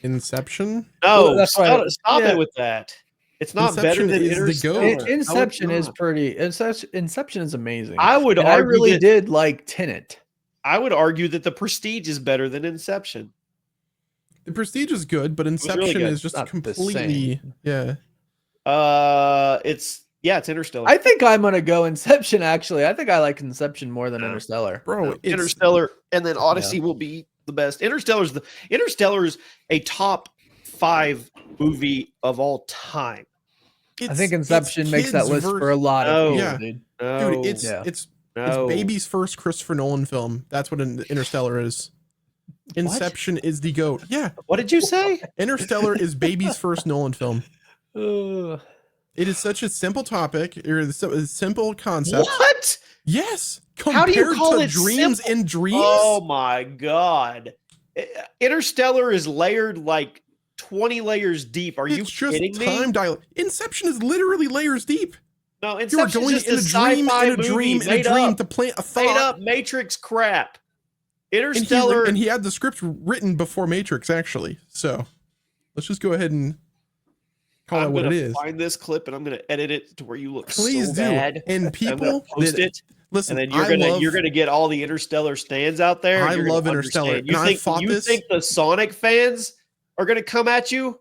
Inception. No, that's stop it with that. It's not better than Interstellar. Inception is pretty. Inception is amazing. I would argue I really did like Tenet. I would argue that The Prestige is better than Inception. The Prestige is good, but Inception is just completely it's Interstellar. I think I'm gonna go Inception. Actually, I think I like Inception more than Interstellar. Bro, Interstellar, and then Odyssey will be the best. Interstellar's a top 5 movie of all time. I think Inception makes that list for a lot of people, dude. Dude, it's baby's first Christopher Nolan film. That's what Interstellar is. Inception is the GOAT. Yeah. What did you say? Interstellar is baby's first Nolan film. It is such a simple topic, or a simple concept. What? Yes. How do you call it dreams simple? and dreams? Oh my God. Interstellar is layered like 20 layers deep. Are you kidding me? Inception is literally layers deep. No, Inception You're going is just in a dream to plant a thought. Made up Matrix crap. Interstellar. And he had the script written before Matrix, actually. So let's just go ahead and call it what it is. Find this clip and I'm going to edit it to where you look Please so do. bad. And people post it. Listen, and then you're gonna get all the Interstellar stands out there. I love Interstellar. You think the Sonic fans are gonna come at you?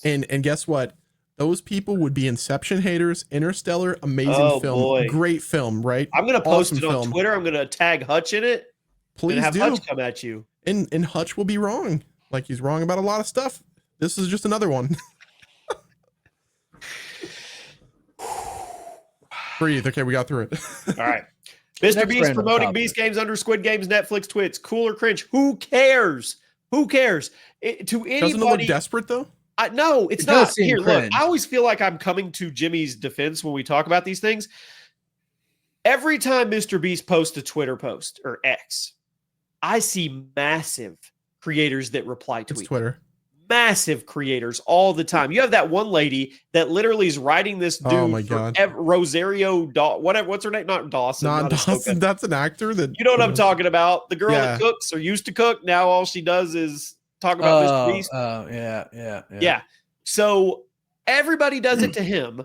And guess what? Those people would be Inception haters. Interstellar, amazing film, boy. Great film, right? I'm gonna post it on Twitter. I'm gonna tag Hutch in it. Please and have do. Hutch come at you. And Hutch will be wrong. Like he's wrong about a lot of stuff. This is just another one. Breathe. Okay, we got through it. All right. MrBeast promoting Beast Games under Squid Games, Netflix, Twitch. Cool or cringe? Who cares? Who cares? To anybody. Doesn't it look desperate though? No, it's not. Here, look. I always feel like I'm coming to Jimmy's defense when we talk about these things. Every time MrBeast posts a Twitter post or X, I see massive creators that reply tweet. It's Twitter. Massive creators all the time. You have that one lady that literally is writing this dude. Oh my God. Rosario whatever. What's her name? Not Dawson. Not Dawson. That's an actor that you know what I'm talking about. The girl that cooks or used to cook. Now all she does is talk about MrBeast. Oh, yeah. So everybody does it to him,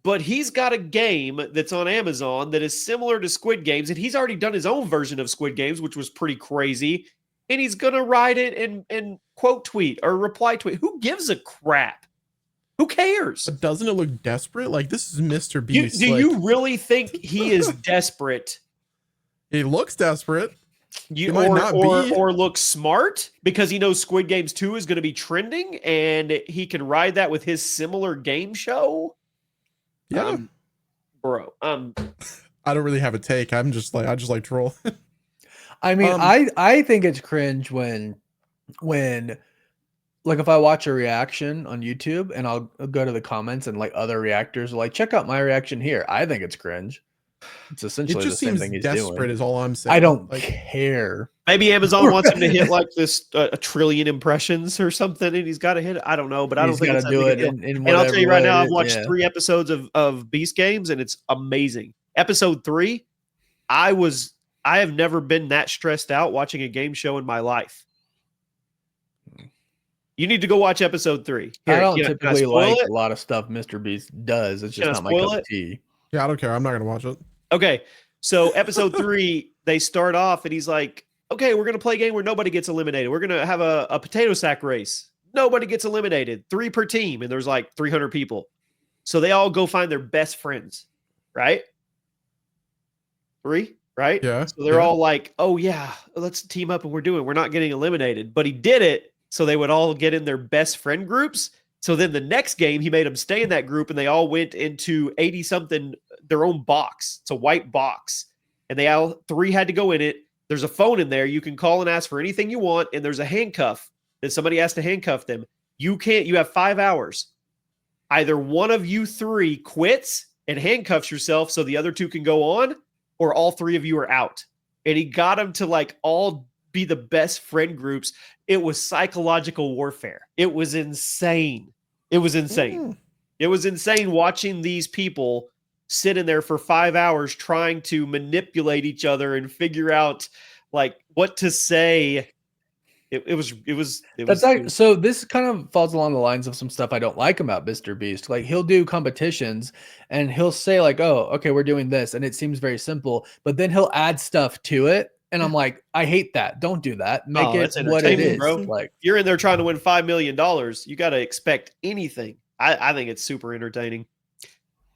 but he's got a game that's on Amazon that is similar to Squid Games, and he's already done his own version of Squid Games, which was pretty crazy. And he's gonna write it and quote tweet or reply tweet. Who gives a crap? Who cares? But doesn't it look desperate? Like, this is Mr. Beast. Do you really think he is desperate? He looks desperate. Or looks smart because he knows Squid Games 2 is going to be trending and he can ride that with his similar game show. Yeah, bro. I don't really have a take. I just like troll. I mean, I think it's cringe when like if I watch a reaction on YouTube and I'll go to the comments and like other reactors are like, check out my reaction here. I think it's cringe. It's essentially the same thing he's desperate doing. Is all I'm saying. I don't care. Maybe Amazon wants him to hit like this a trillion impressions or something, and he's got to hit it. I don't know, but I don't think he's got to do it. And I'll tell you right now, I've watched 3 episodes of Beast Games, and it's amazing. Episode 3, I have never been that stressed out watching a game show in my life. You need to go watch episode 3. Here, I don't typically like a lot of stuff MrBeast does. It's just not my cup of tea. Yeah, I don't care. I'm not gonna watch it. Okay, so episode 3, they start off and he's like, okay, we're gonna play a game where nobody gets eliminated. We're gonna have a potato sack race. Nobody gets eliminated. 3 per team, and there's like 300 people. So they all go find their best friends, right? 3, right? Yeah. So they're all like, oh yeah, let's team up and we're not getting eliminated. But he did it so they would all get in their best friend groups. So then the next game, he made them stay in that group and they all went into 80-something, their own box. It's a white box. And they all 3 had to go in it. There's a phone in there. You can call and ask for anything you want. And there's a handcuff that somebody has to handcuff them. You have 5 hours. Either one of you 3 quits and handcuffs yourself so the other 2 can go on, or all 3 of you are out. And he got them to like all be the best friend groups. It was psychological warfare. It was insane. It was insane. It was insane watching these people sit in there for 5 hours trying to manipulate each other and figure out like what to say. So this kind of falls along the lines of some stuff I don't like about MrBeast. Like he'll do competitions and he'll say like, oh, okay, we're doing this. And it seems very simple, but then he'll add stuff to it. And I'm like, I hate that. Don't do that. Make it what it is. Bro. Like you're in there trying to win $5 million. You got to expect anything. I think it's super entertaining.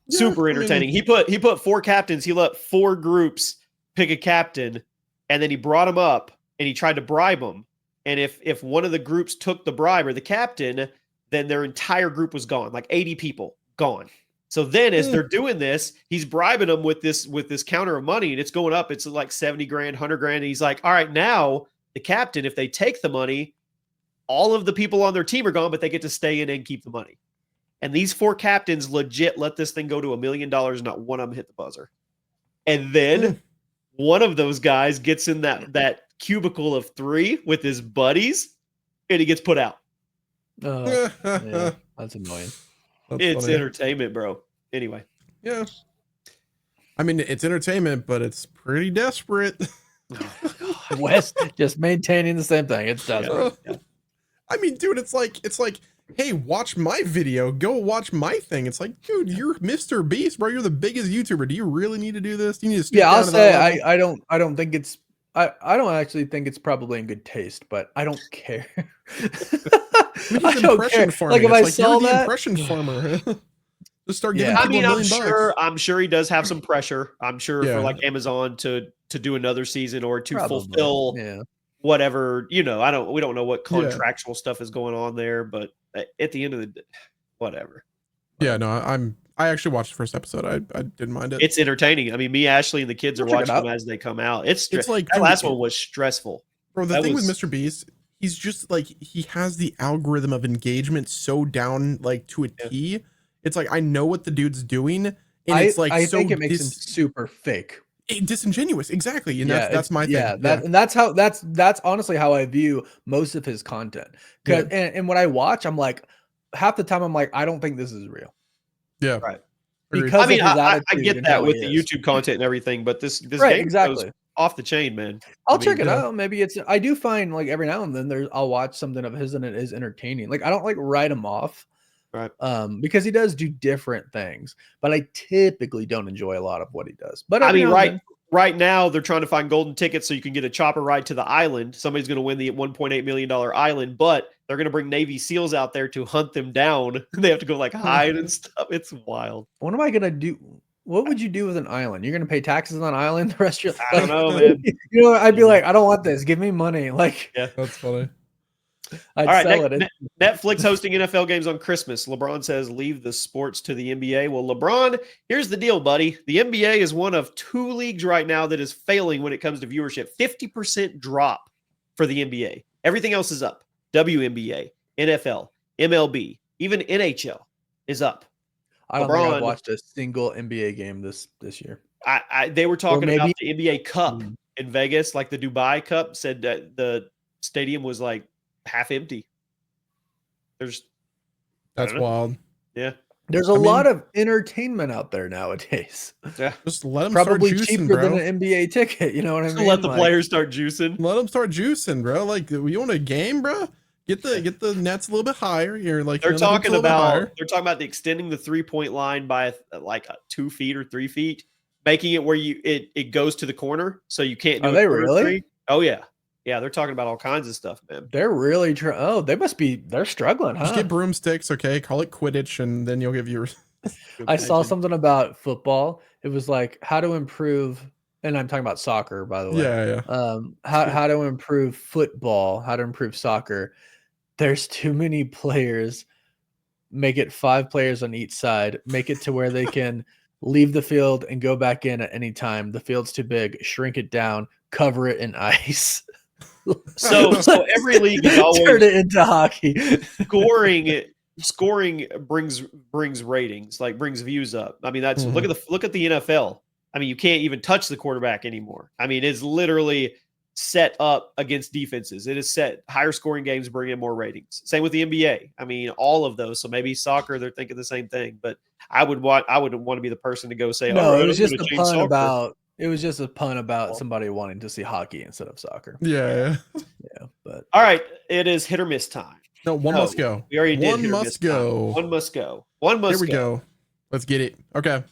Yeah, super entertaining. He put 4 captains. He let 4 groups pick a captain, and then he brought them up and he tried to bribe them. And if one of the groups took the bribe or the captain, then their entire group was gone. Like 80 people gone. So then as they're doing this, he's bribing them with this counter of money, and it's going up. It's like 70 grand, 100 grand. And he's like, all right, now the captain, if they take the money, all of the people on their team are gone, but they get to stay in and keep the money. And these 4 captains legit let this thing go to $1 million. Not one of them hit the buzzer. And then one of those guys gets in that cubicle of 3 with his buddies, and he gets put out. Yeah, that's annoying. It's entertainment, bro. Anyway. Yeah. I mean, it's entertainment, but it's pretty desperate. Wes just maintaining the same thing. It's desperate. Yeah. I mean, dude, it's like, hey, watch my video. Go watch my thing. It's like, dude, you're MrBeast, bro. You're the biggest YouTuber. Do you really need to do this? Do you need to I'll say I don't think it's I don't actually think it's probably in good taste, but I don't care. I don't care. Like if I saw that impression farmer, just start giving I people mean, $1 million. I'm sure he does have some pressure. I'm sure for like Amazon to do another season or to fulfill whatever, we don't know what contractual stuff is going on there, but at the end of the day, whatever. Yeah, no, I actually watched the first episode. I didn't mind it. It's entertaining. I me, Ashley, and the kids are watching them as they come out. It's like that last one was stressful. Bro, the thing with MrBeast, he's just like, he has the algorithm of engagement so down like to a T. It's like, I know what the dude's doing, and it's like I think it makes him super fake. Disingenuous, exactly. And that's my thing. And that's honestly how I view most of his content. And when I watch, I'm like, half the time I'm like, I don't think this is real. Yeah, right. Because I get that with the YouTube content and everything, but this game goes off the chain, man. I'll check it out. Maybe I do find like every now and then I'll watch something of his and it is entertaining. Like I don't like write him off, Right. Because he does do different things, but I typically don't enjoy a lot of what he does. But I mean, every now and then- right now they're trying to find golden tickets so you can get a chopper ride to the island. Somebody's going to win the $1.8 million island, but they're going to bring Navy SEALs out there to hunt them down. They have to go like hide and stuff. It's wild. what am I gonna do? What would you do with an island? You're gonna pay taxes on an island the rest of your life? I don't know, man. You know, I'd be like, I don't want this. Give me money. Like, Yeah, That's funny. I'd all right. sell it. Netflix hosting NFL games on Christmas. LeBron says, leave the sports to the NBA. Well, LeBron, here's the deal, buddy. The NBA is one of 2 leagues right now that is failing when it comes to viewership. 50% drop for the NBA. Everything else is up. WNBA, NFL, MLB, even NHL is up. I don't think LeBron- I've watched a single NBA game this year. They were talking about maybe- the NBA Cup Mm. in Vegas, like the Dubai Cup, said that the stadium was like half empty. There's That's don't know. wild. yeah. There's a I mean- lot of entertainment out there nowadays. Yeah. Just let them Probably start juicing, cheaper bro. than an NBA ticket. You know what I mean? Let the Like, players start juicing. Let them start juicing, bro. Like, you want a game, bro? Get the nets a little bit higher. You're like, They're you know, the hoops a talking little bit about higher. the extending the 3-point line by like 2 feet or 3 feet, making it where it goes to the corner, so you can't do. Are a they corner really? three. Oh yeah, yeah. They're talking about all kinds of stuff, man. They're really trying. Oh, they must be. They're struggling, huh? Just get broomsticks, okay? Call it Quidditch, and then you'll get viewers. I saw something about football. It was like how to improve, and I'm talking about soccer, by the way. Yeah, yeah. How to improve football, how to improve soccer. There's too many players. Make it 5 players on each side. Make it to where they can leave the field and go back in at any time. The field's too big. Shrink it down. Cover it in ice. So every league is turn always it into hockey. scoring brings ratings, like brings views up. I mean, that's look at the NFL. I mean, you can't even touch the quarterback anymore. I mean, it's literally set up against defenses. It is set higher scoring games bring in more ratings. Same with the NBA. I mean, all of those. So maybe soccer, they're thinking the same thing. But I wouldn't want to be the person to go say, No, "Oh, it was I'm just gonna a change pun soccer." about. It was just a pun about somebody wanting to see hockey instead of soccer. Yeah. Yeah, but All right, it is hit or miss time. No, one No, must go. We already did. One hit or must miss time. go. One must go. One must Here we go. Let's get it. Okay.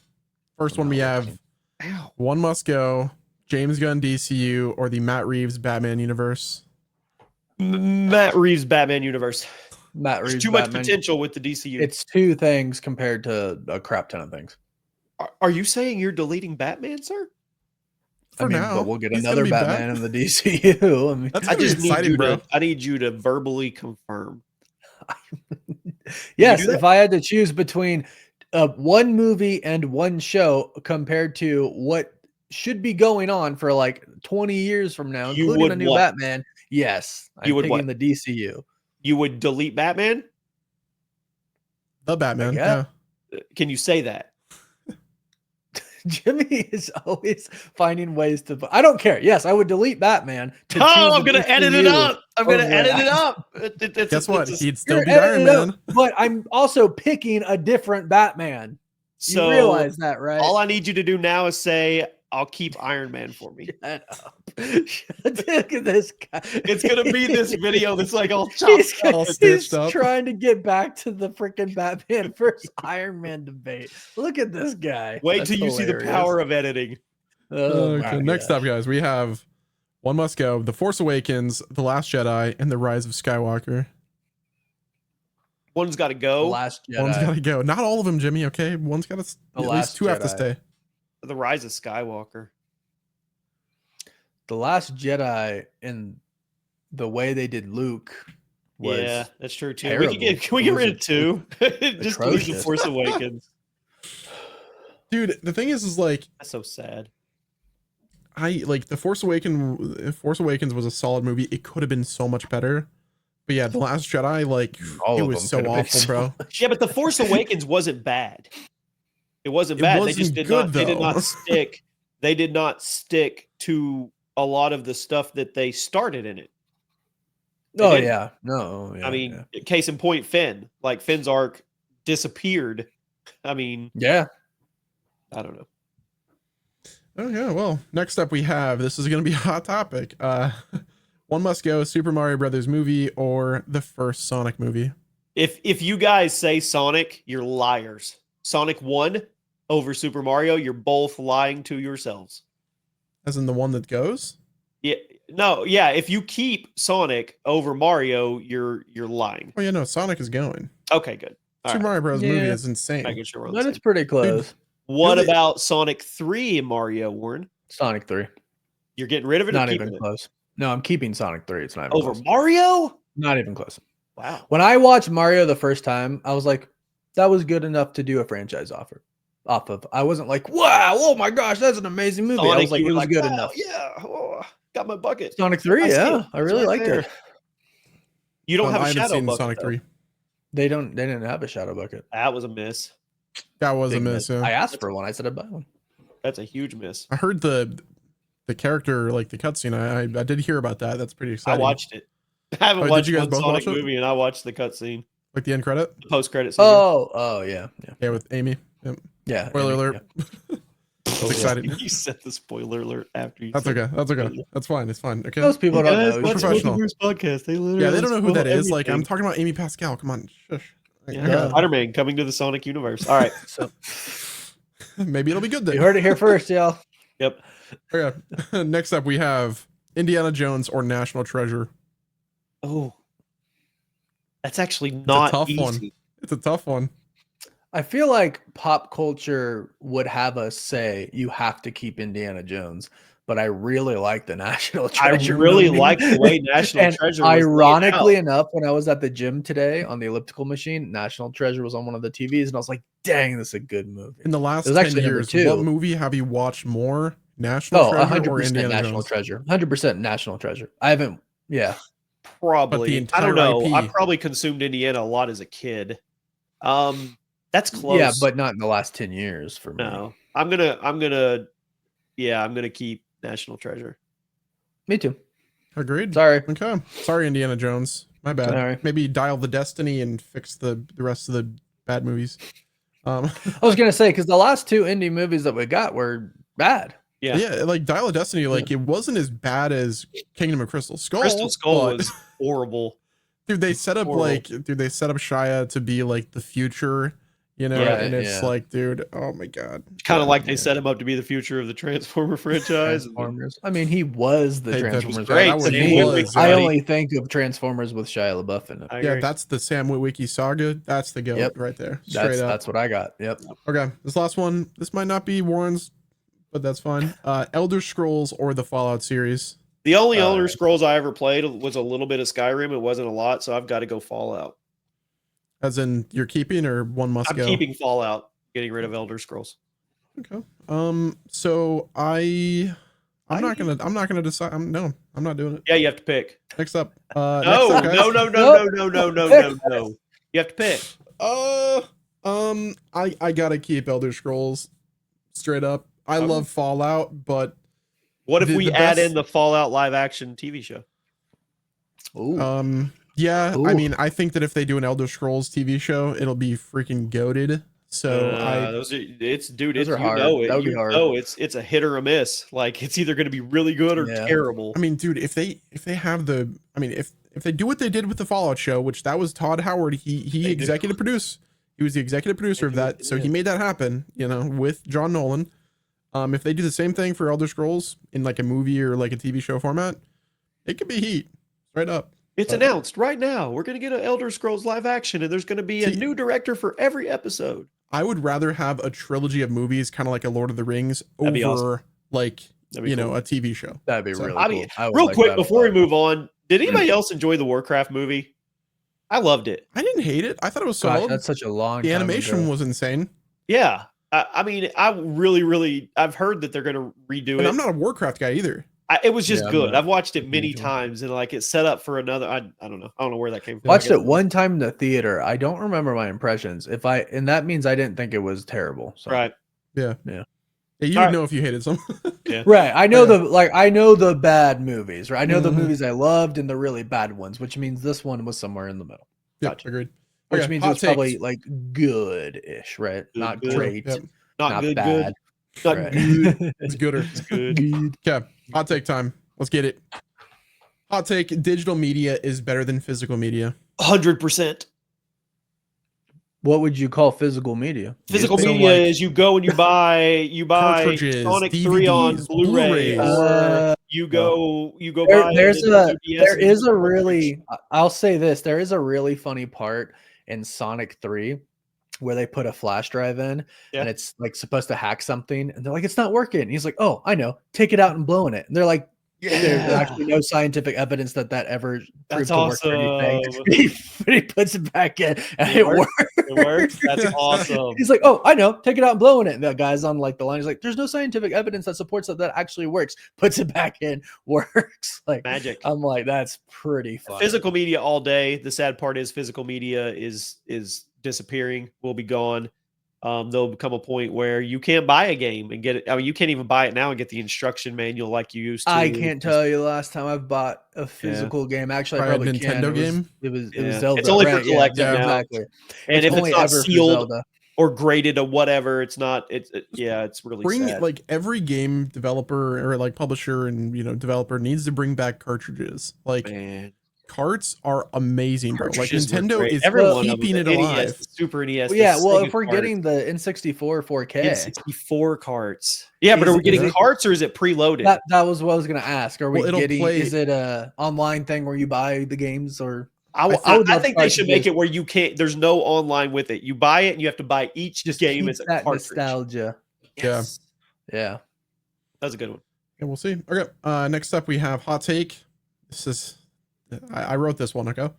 First one we have Ow. one must go. James Gunn DCU or the Matt Reeves Batman universe. Matt Reeves Batman universe. Matt There's Reeves. too much Batman, potential with the DCU. It's 2 things compared to a crap ton of things. Are you saying you're deleting Batman, sir? For I mean, now, but we'll get he's another gonna be Batman in the DCU. I mean, That's I gonna be just need exciting, you bro. to. I need you to verbally confirm. yes, do that? if I had to choose between one movie and one show compared to what should be going on for like 20 years from now, You including would a new what? Batman, yes, I'm You would picking what? the DCU. You would delete Batman? The Batman. guess. Yeah. Can you say that? Jimmy is always finding ways to. I don't care. Yes, I would delete Batman. To choose I'm the gonna edit it DCU up. I'm gonna over edit it that. up. Guess what? He'd still You're be Iron editing it Man. up, but I'm also picking a different Batman. So You realize that, right? all I need you to do now is say, "I'll keep Iron Man for me." Shut up. Look at this guy. It's gonna be this video that's like all He's, chopped up. all he's stitched up. trying to get back to the freaking Batman versus Iron Man debate. Look at this guy. Wait That's till you see the hilarious. power of editing. Oh, Okay. my Next gosh. up, guys, we have one must go. The Force Awakens, The Last Jedi, and The Rise of Skywalker. One's got to The go. Last Jedi. One's got to go. Not all of them, Jimmy. Okay, one's got to. The At Last least 2 have to Jedi. stay. The Rise of Skywalker. The Last Jedi and the way they did Luke was Yeah, that's true too. terrible. Can we get rid of 2? Just delete the atrocious. Force Awakens. Dude, the thing is like That's so sad. I like the Force Awakens was a solid movie. It could have been so much better. But yeah, The Last Jedi, like all it of was them so could have been awful, so bro. Yeah, but the Force Awakens wasn't bad. It wasn't It bad. They wasn't just did good, not. They did though. not stick. They did not stick to a lot of the stuff that they started in it. They Oh didn't. yeah. No. Yeah, I mean, case in point, Finn. Like Finn's arc disappeared. I mean, yeah. I don't know. Oh yeah, well, next up we have, this is gonna be a hot topic. One must go, Super Mario Brothers movie or the first Sonic movie. If you guys say Sonic, you're liars. Sonic won over Super Mario. You're both lying to yourselves. As in the one that goes? Yeah. No, yeah. If you keep Sonic over Mario, you're lying. Oh yeah, no, Sonic is going. Okay, good. All Super right. Mario Bros. Movie Yeah. is insane. Making sure we're on the But same. it's pretty close. What Really? about Sonic 3 and Mario, Warren? Sonic 3. You're getting rid of it or Not keeping even it? close. No, I'm keeping Sonic 3. It's not even Over close. Mario? Not even close. Wow. When I watched Mario the first time, I was like, that was good enough to do a franchise off of. I wasn't like, wow, oh my gosh, that's an amazing movie. I was like, you it were was good wow, enough. Yeah. Oh, got my bucket. Sonic 3, I see yeah. it. I really It's right liked there. it. You don't have I a haven't shadow seen bucket. Sonic though. 3. They didn't have a shadow bucket. That was a miss. That was a Big miss. I Yeah. asked for one. I said I'd buy one. That's a huge miss. I heard the character, like the cutscene. I did hear about that. That's pretty I exciting. watched it. I haven't Oh, did watched you guys one both Sonic watch it? movie, and I watched the cutscene, Like the end credit. the post-credit scene. Oh, yeah. Yeah, with Amy. Yep. Yeah. Spoiler Amy, alert. yeah. That's exciting. You said the spoiler alert after you. That's said okay. That's okay. spoiler. That's fine. It's fine. Okay. Most people don't Guys, know. watch each professional. other. Multiverse Podcast. They literally Yeah, they don't know who that spoil is. Like, I'm everything. talking about Amy Pascal. Come on. Shush. Yeah, Yeah. Spider-Man coming to the Sonic universe. All right. So, Maybe it'll be good then. you heard it here first, y'all. Yep. Okay. Next up, we have Indiana Jones or National Treasure. Oh, that's actually not tough easy. one. It's a tough one. I feel like pop culture would have us say you have to keep Indiana Jones, but I really like the National I Treasure. really movie. like the way National And Treasure was laid ironically out. enough, when I was at the gym today on the elliptical machine, National Treasure was on one of the TVs, and I was like, "Dang, this is a good movie." In the last It was 10 actually number years, 2. what movie have you watched more? National Oh, Treasure 100% or Indiana National Jones? Treasure. 100% National Treasure. I haven't. Yeah, Probably. I entire don't know. I IP. probably consumed Indiana a lot as a kid. That's close. yeah, but not in the last 10 years for me. no. I'm gonna keep National Treasure. Me too. Agreed. Sorry. Okay. Sorry, Indiana Jones. My bad. Sorry. Maybe dial the destiny and fix the rest of the bad movies. I was gonna say because the last 2 indie movies that we got were bad. Yeah. Yeah, like Dial of Destiny, like it wasn't as bad as Kingdom of Crystal Skull. Crystal Skull but- was horrible. dude, they set up horrible. they set up Shia to be like the future, you know, Yeah, and it's yeah. like, dude, oh my god. Kind of Yeah, like they yeah. set him up to be the future of the Transformer franchise. Transformers. I mean, he was the Hey, that was Transformers. great. That was, Sam Me, Witwicky, I buddy. only think of Transformers with Shia LaBeouf in it. I Yeah, agree. that's the Sam Witwicky saga. That's the goat Yep. right there. Straight That's up. that's what I got. Yep. Okay, this last one. This might not be Warren's, but that's fine. Elder Scrolls or the Fallout series. The only Elder Alright. Scrolls I ever played was a little bit of Skyrim. It wasn't a lot, so I've got to go Fallout. As in, you're keeping or one must I'm go. keeping Fallout, getting rid of Elder Scrolls. Okay. So I'm not gonna decide. I'm not doing it. Yeah, you have to pick. Next up. No, next up, guys. no, no, no, no, no, no, no, no. You have to pick. I gotta keep Elder Scrolls. Straight up. I love Fallout, but What if The- we the add best- in the Fallout live action TV show? Ooh. yeah, I Ooh. mean, I think that if they do an Elder Scrolls TV show, it'll be freaking goated. So Those are, it's dude, Those it's are you hard. know it. That would be You hard. know it's a hit or a miss. Like it's either going to be really good or Yeah. terrible. I mean, dude, if they have the, I mean, if they do what they did with the Fallout show, which that was Todd Howard, he They executive produced. He was the executive producer of do what that, they so he did. made that happen. You know, with John Nolan. If they do the same thing for Elder Scrolls in like a movie or like a TV show format, it could be heat, straight up. It's announced right now. We're going to get an Elder Scrolls live action, and there's going to be a See- new director for every episode. I would rather have a trilogy of movies, kind of like a Lord of the Rings, That'd be over like That'd be you know cool. a TV show. That'd be So- really I cool. mean, I would real like quick that a before we lot. move on, did anybody else enjoy the Warcraft movie? I loved it. I didn't hate it. I thought it was Gosh, solid. that's such a long. The time animation ago. was insane. Yeah, I mean, I really, I've heard that they're going to redo And it. I'm not a Warcraft guy either. It was just Yeah, I'm good. not I've watched it many enjoying it. times, and like it's set up for another. I don't know. I don't know where that came from. Watched I guess it one time in the theater. I don't remember my impressions. And that means I didn't think it was terrible. So. Right. Yeah, Yeah. you would Alright. know if you hated some. Right. I know Yeah. I know the bad movies, right? I know the Mhm. movies I loved and the really bad ones, which means this one was somewhere in the middle. Yeah, Gotcha. agreed. Which Okay, means hot it's probably takes. like good-ish, right? Not good. great, Yep. Not good. bad. Good. Not right? good. It's gooder. It's good. Good. Okay, hot take time. Let's get it. Hot take: digital media is better than physical media. 100%. What would you call physical media? Physical So, media like, is you go and you buy cartridges, Sonic 3 on DVDs, Blu-ray, Blu-rays. or you go buy There's it in a 2DS there and use is the a cartridge. really I'll say this, there is a really funny part in Sonic 3 where they put a flash drive in Yeah. and it's like supposed to hack something and they're like, it's not working. And he's like, oh, I know, take it out and blow in it. And they're like, there's actually no scientific evidence that ever That's proved to work for anything. awesome. But he puts it back in and It it works. works. It works. That's awesome. He's like, oh, I know, take it out and blow in it. And that guy's on like the line. He's like, there's no scientific evidence that supports that actually works. Puts it back in, works. Like Magic. I'm like, that's pretty fun. Physical media all day. The sad part is physical media is disappearing. Will be gone. There'll become a point where you can't buy a game and get it. I mean, you can't even buy it now and get the instruction manual like you used to. I can't tell you the last time I've bought a physical game. Actually, I Probably a probably can. Nintendo game? It was Yeah. Zelda. It's only for right? collecting yeah, now. exactly. And if it's only not ever for sealed Zelda. or graded or whatever, it's not. It's really Bring sad. like every game developer or like publisher and developer needs to bring back cartridges. Like Man. carts are amazing, bro. Like Cartridges were Nintendo great. is Every one of them, keeping the it NES, alive. the Super NES. Well, yeah, the well, Sega if we're cart, getting the N64 4K, N64 carts, yeah, but Is are we it- getting is it- carts or is it preloaded? that was what I was going to ask. Are we Well, it'll getting? play- Is it a online thing where you buy the games or? I would love think they should make cartridges. it where you can't. There's no online with it. You buy it and you have to buy each Just game keep as a that cartridge. nostalgia. Yes. Yeah. That's a good one. Yeah, we'll see. Okay. Next up we have hot take. This is I wrote this one. Okay.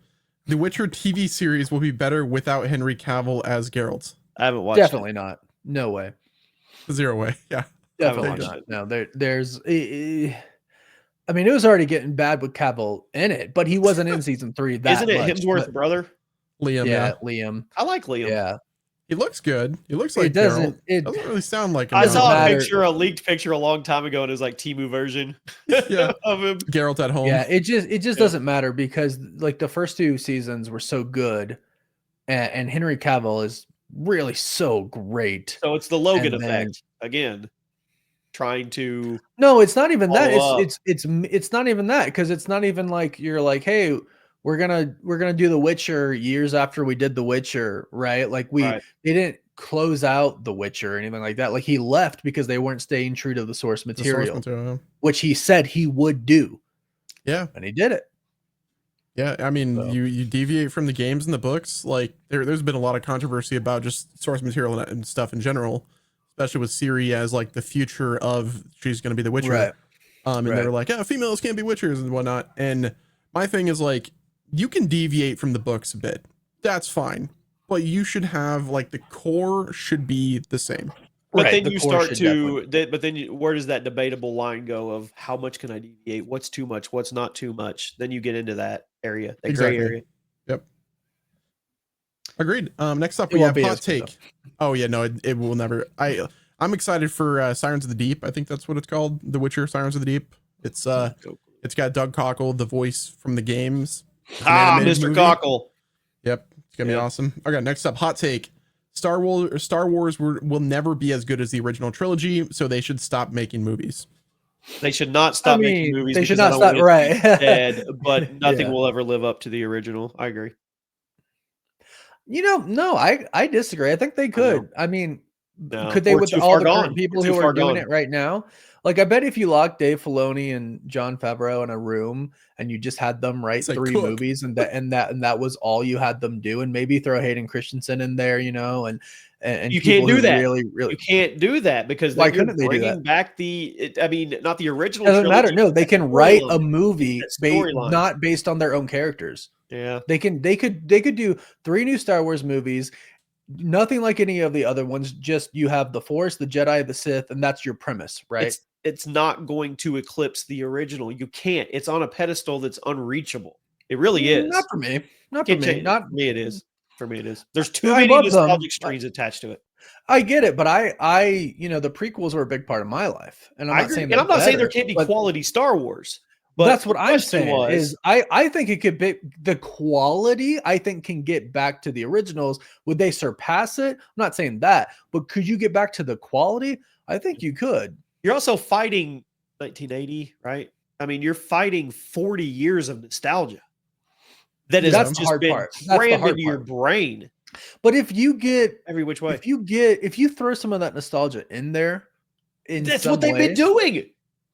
The Witcher TV series will be better without Henry Cavill as Geralt. I haven't watched. Definitely not. No way. Zero way. Yeah. Definitely watched not. No, there's. I mean, it was already getting bad with Cavill in it, but he wasn't in season 3. That Isn't it much, Hemsworth's but- brother? Liam. Yeah, Liam. I like Liam. Yeah, He looks good. He looks like it doesn't. Geralt. It Doesn't really sound like him. I doesn't saw matter. a leaked picture a long time ago, and it was like Temu version Yeah. of him. Geralt at home. Yeah, it just Yeah. doesn't matter because like the first 2 seasons were so good, and Henry Cavill is really so great. So it's the Logan And then- effect again, trying to. No, it's not even that. Follow It's not even that because it's not even like you're like, hey, we're gonna do The Witcher years after we did The Witcher, right? Like Right. they didn't close out The Witcher or anything like that. Like he left because they weren't staying true to the source The source material, material. which he said he would do, Yeah. and he did it. Yeah, I mean, So- you deviate from the games and the books. Like there's been a lot of controversy about just source material and stuff in general, especially with Ciri as like the future of she's going to be the Witcher. Right. And they Right. were like, yeah, females can't be Witchers and whatnot. And my thing is like, you can deviate from the books a bit. That's fine, but you should have like the core should be the same. But Right, then the you core start should to. But then where does that debatable line go of how much can I deviate? What's too much? What's not too much? Then you get into that area, that Exactly. gray area. Yep. Agreed. Next up It we won't have be hot as good, take. Oh yeah, no, it will never. I'm excited for Sirens of the Deep. I think that's what it's called, The Witcher Sirens of the Deep. It's got Doug Cockle, the voice from the games. It's an animated Mr. movie. Cockle. Yep, it's gonna be Yep. awesome. Okay, next up, hot take. Star Wars will never be as good as the original trilogy, so they should stop making movies. They should not stop I making mean, movies. they should because not I don't stop. want it to be Right. Dead, but nothing Yeah. will ever live up to the original. I agree. No, I disagree. I think they could. I mean, No, could they we're with too all far the gone. current people We're too who are far doing gone. it right now? Like, I bet if you locked Dave Filoni and John Favreau in a room and you just had them write Say, 3 cook. movies and that was all you had them do, and maybe throw Hayden Christensen in there, and You people can't do who that. really You can't do that because Why then you're couldn't they do bringing that? back not the original. doesn't matter. trilogy, No, they that can write a storyline. movie That storyline. not based on their own characters. Yeah. They could do 3 new Star Wars movies, nothing like any of the other ones. Just you have the Force, the Jedi, the Sith, and that's your premise, right? It's not going to eclipse the original. You can't. It's on a pedestal that's unreachable. It really is. Not for me. Not for Can't me. change- Not for me. It is. For me, it is. There's too I many love them. nostalgic strings attached to it. I get it, but I the prequels were a big part of my life, and I'm I not agree. saying And I'm not saying there better, can't be but quality Star Wars. But that's what the I'm question saying. Is I think it could be the quality. I think can get back to the originals. Would they surpass it? I'm not saying that, but could you get back to the quality? I think you could. you're also fighting 1980, right? I mean, you're fighting 40 years of nostalgia that has That's the just hard been part. That's the crammed hard into your part. brain. But if you get every which way. if you throw some of that nostalgia in there, That's what they've been doing.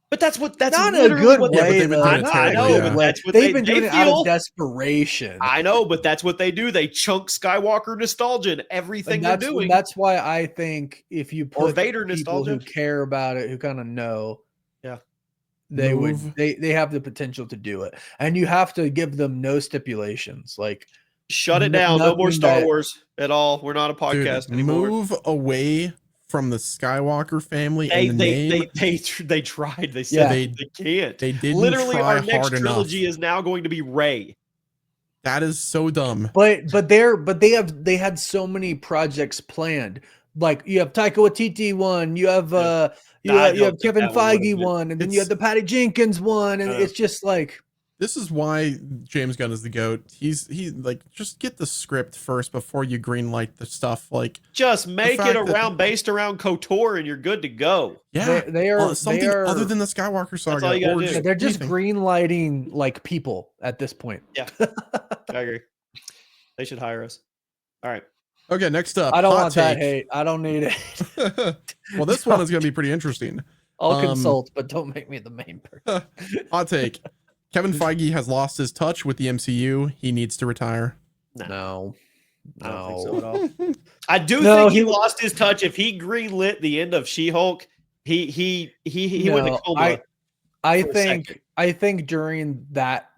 But that's not literally a good what way. they've been doing it I know, terribly, but that's what they've been doing they it out of feel. desperation. I know, but that's what they do. They chunk Skywalker nostalgia in everything they're doing. That's why I think if you put Vader people nostalgia. who care about it, who kind of know, Yeah, they have the potential to do it, and you have to give them no stipulations. Like, shut it down. No more Star Wars at all. We're not a podcast anymore. Move away from the Skywalker family They and the name. they tried. They said they can't. They didn't Literally, try our next hard trilogy enough. is now going to be Rey. That is so dumb. But they had so many projects planned. Like you have Taika Waititi one, you have you have Kevin Feige one, and then you have the Patty Jenkins one, and it's just like, this is why James Gunn is the GOAT. He's like, just get the script first before you greenlight the stuff. Like, just make it based around KOTOR, and you're good to go. Yeah, they are something other than the Skywalker saga. That's all you gotta do. They're just greenlighting like people at this point. Yeah, I agree. They should hire us. All right. Okay, next up. I don't want that hate. I don't need it. Well, this one is going to be pretty interesting. I'll consult, but don't make me the main person. Hot take. Kevin Feige has lost his touch with the MCU. He needs to retire. No. I don't think so at all. I do think he lost his touch. If he greenlit the end of She-Hulk, he went to coma. I think during that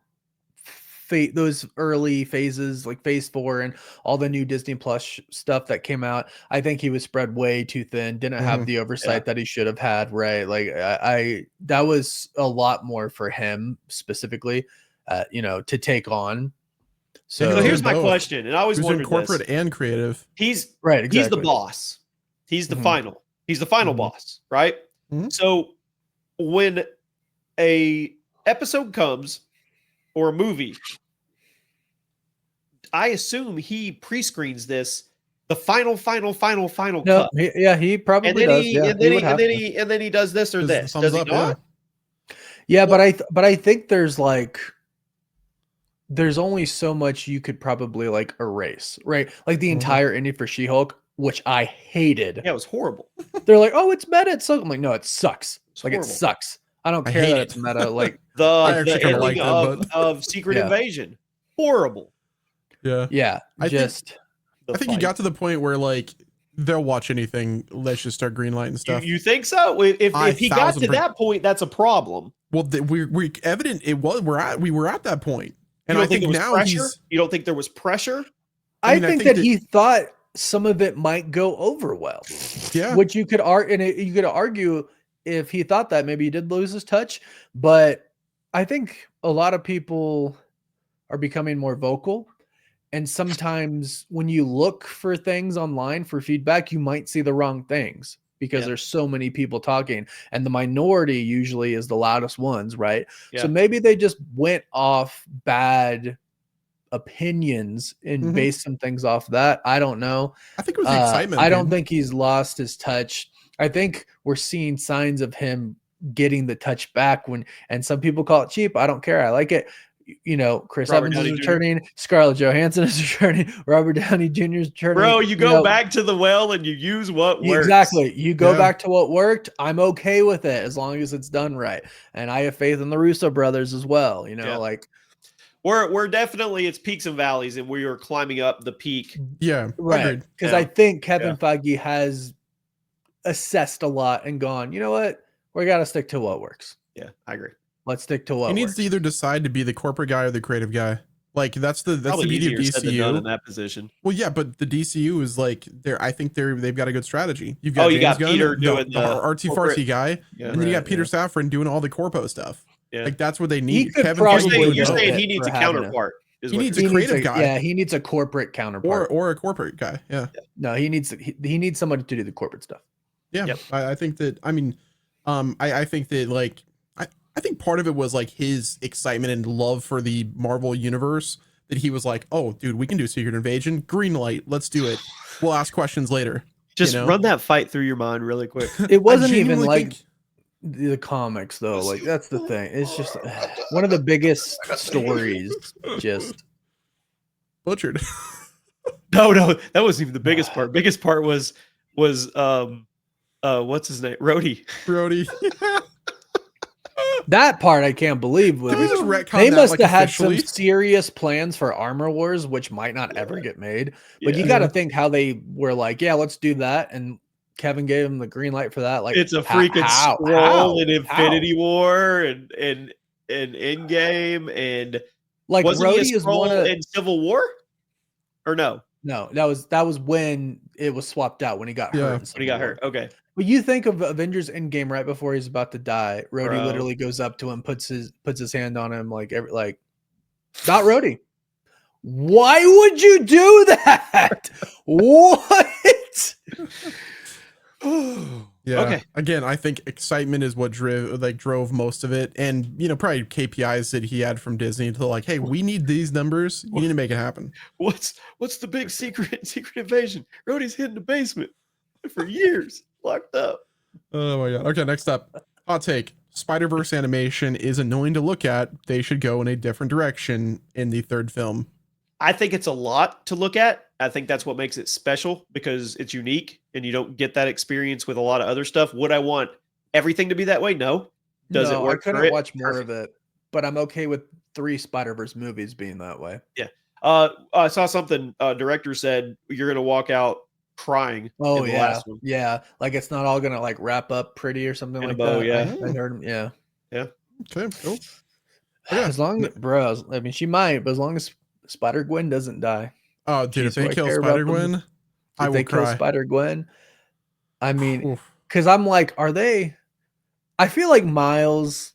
those early phases, like Phase 4 and all the new Disney Plus stuff that came out, I think he was spread way too thin. Didn't have the oversight that he should have had. Right, like I that was a lot more for him specifically, to take on. So here's my question, and I always wondered corporate and creative. He's right. Exactly. He's the boss. He's the final. He's the final boss, right? So when a episode comes or a movie, I assume he pre-screens the final cut. He probably does. And then he does this or this. Does he not? Yeah, but I think there's only so much you could probably like erase, right? Like the entire ending for She-Hulk, which I hated. Yeah, it was horrible. They're like, oh, it's meta. It sucks. I'm like, no, it sucks. It's like horrible. It sucks. I don't care that it's meta. Like the ending of Secret Invasion, horrible. Yeah. I think he got to the point where like they'll watch anything. Let's just start greenlighting stuff. You think so? If he got to that point, that's a problem. Well, we're evident it was. We were at that point, and I think now you don't think there was pressure. I think that he thought some of it might go over well. Yeah, which you could argue if he thought that maybe he did lose his touch, but I think a lot of people are becoming more vocal. And sometimes when you look for things online for feedback, you might see the wrong things because there's so many people talking, and the minority usually is the loudest ones, right? Yeah. So maybe they just went off bad opinions and based some things off that. I don't know. I think it was the excitement. I don't think he's lost his touch. I think we're seeing signs of him getting the touch back and some people call it cheap. I don't care. I like it. Chris Evans is returning. Scarlett Johansson is returning. Robert Downey Jr. is returning. Bro, you go back to the well and you use what works. Exactly. You go back to what worked. I'm okay with it as long as it's done right. And I have faith in the Russo brothers as well. We're definitely, it's peaks and valleys, and we are climbing up the peak. Yeah, right. Because I think Kevin Feige has assessed a lot and gone, you know what? We got to stick to what works. Yeah, I agree. Let's stick to what he needs to either decide to be the corporate guy or the creative guy. Like that's the beauty of DCU in that position. Well, yeah, but the DCU is like I think they've got a good strategy. You've got you got Peter doing the artsy fartsy guy, and then you got Peter Safran doing all the corpo stuff. Yeah. Like that's what they need. You're saying he needs a counterpart. He needs a creative guy. Yeah, he needs a corporate counterpart or a corporate guy. Yeah. No, he needs somebody to do the corporate stuff. Yeah, I think that. I mean, I think that like. I think part of it was like his excitement and love for the Marvel universe that he was like, oh, dude, we can do Secret Invasion. Green light. Let's do it. We'll ask questions later. Just run that fight through your mind really quick. It wasn't even like the comics, though. Like, that's the thing. It's just one of the biggest stories just butchered. No, that wasn't even the biggest part. Biggest part was what's his name? Rhodey. That part I can't believe was Did we just retcon they that, must like, have had some officially? serious plans for Armor Wars, which might not ever get made. But you Yeah. got to think how they were like, yeah, let's do that, and Kevin gave him the green light for that. Like, It's a freaking scroll in Infinity How? War and Endgame, and Like wasn't he a Rhodey is scroll one of in Civil War? Or no? no, that was when it was swapped out when he got hurt. When he got hurt. Okay. But you think of Avengers Endgame right before he's about to die. Rhodey Bro. literally goes up to him, puts his hand on him, like not Rhodey. Why would you do that? What? Yeah. Okay. Again, I think excitement is what drove most of it, and probably KPIs that he had from Disney to like, hey, we need these numbers. You need to make it happen. What's the big secret invasion? Rhodey's hid in the basement for years, locked up. Oh my god. Okay, next up, hot take: Spider-Verse animation is annoying to look at. They should go in a different direction in the third film. I think it's a lot to look at. I think that's what makes it special because it's unique and you don't get that experience with a lot of other stuff. Would I want everything to be that way? No. Does it work? I couldn't watch more of it, but I'm okay with 3 Spider-Verse movies being that way. Yeah. I saw something director said you're going to walk out crying. Oh, in the yeah. last one. Yeah. Like it's not all going to like wrap up pretty or something In a like bow, that. yeah. I heard him. Yeah. Yeah. Okay, cool. As long as, bro, I mean, she might, but as long as Spider-Gwen doesn't die. Oh, dude, if She's what they I kill care about Spider-Gwen, them. I If will they kill cry. Spider-Gwen, I mean, Oof. because I'm like, are they? I feel like Miles.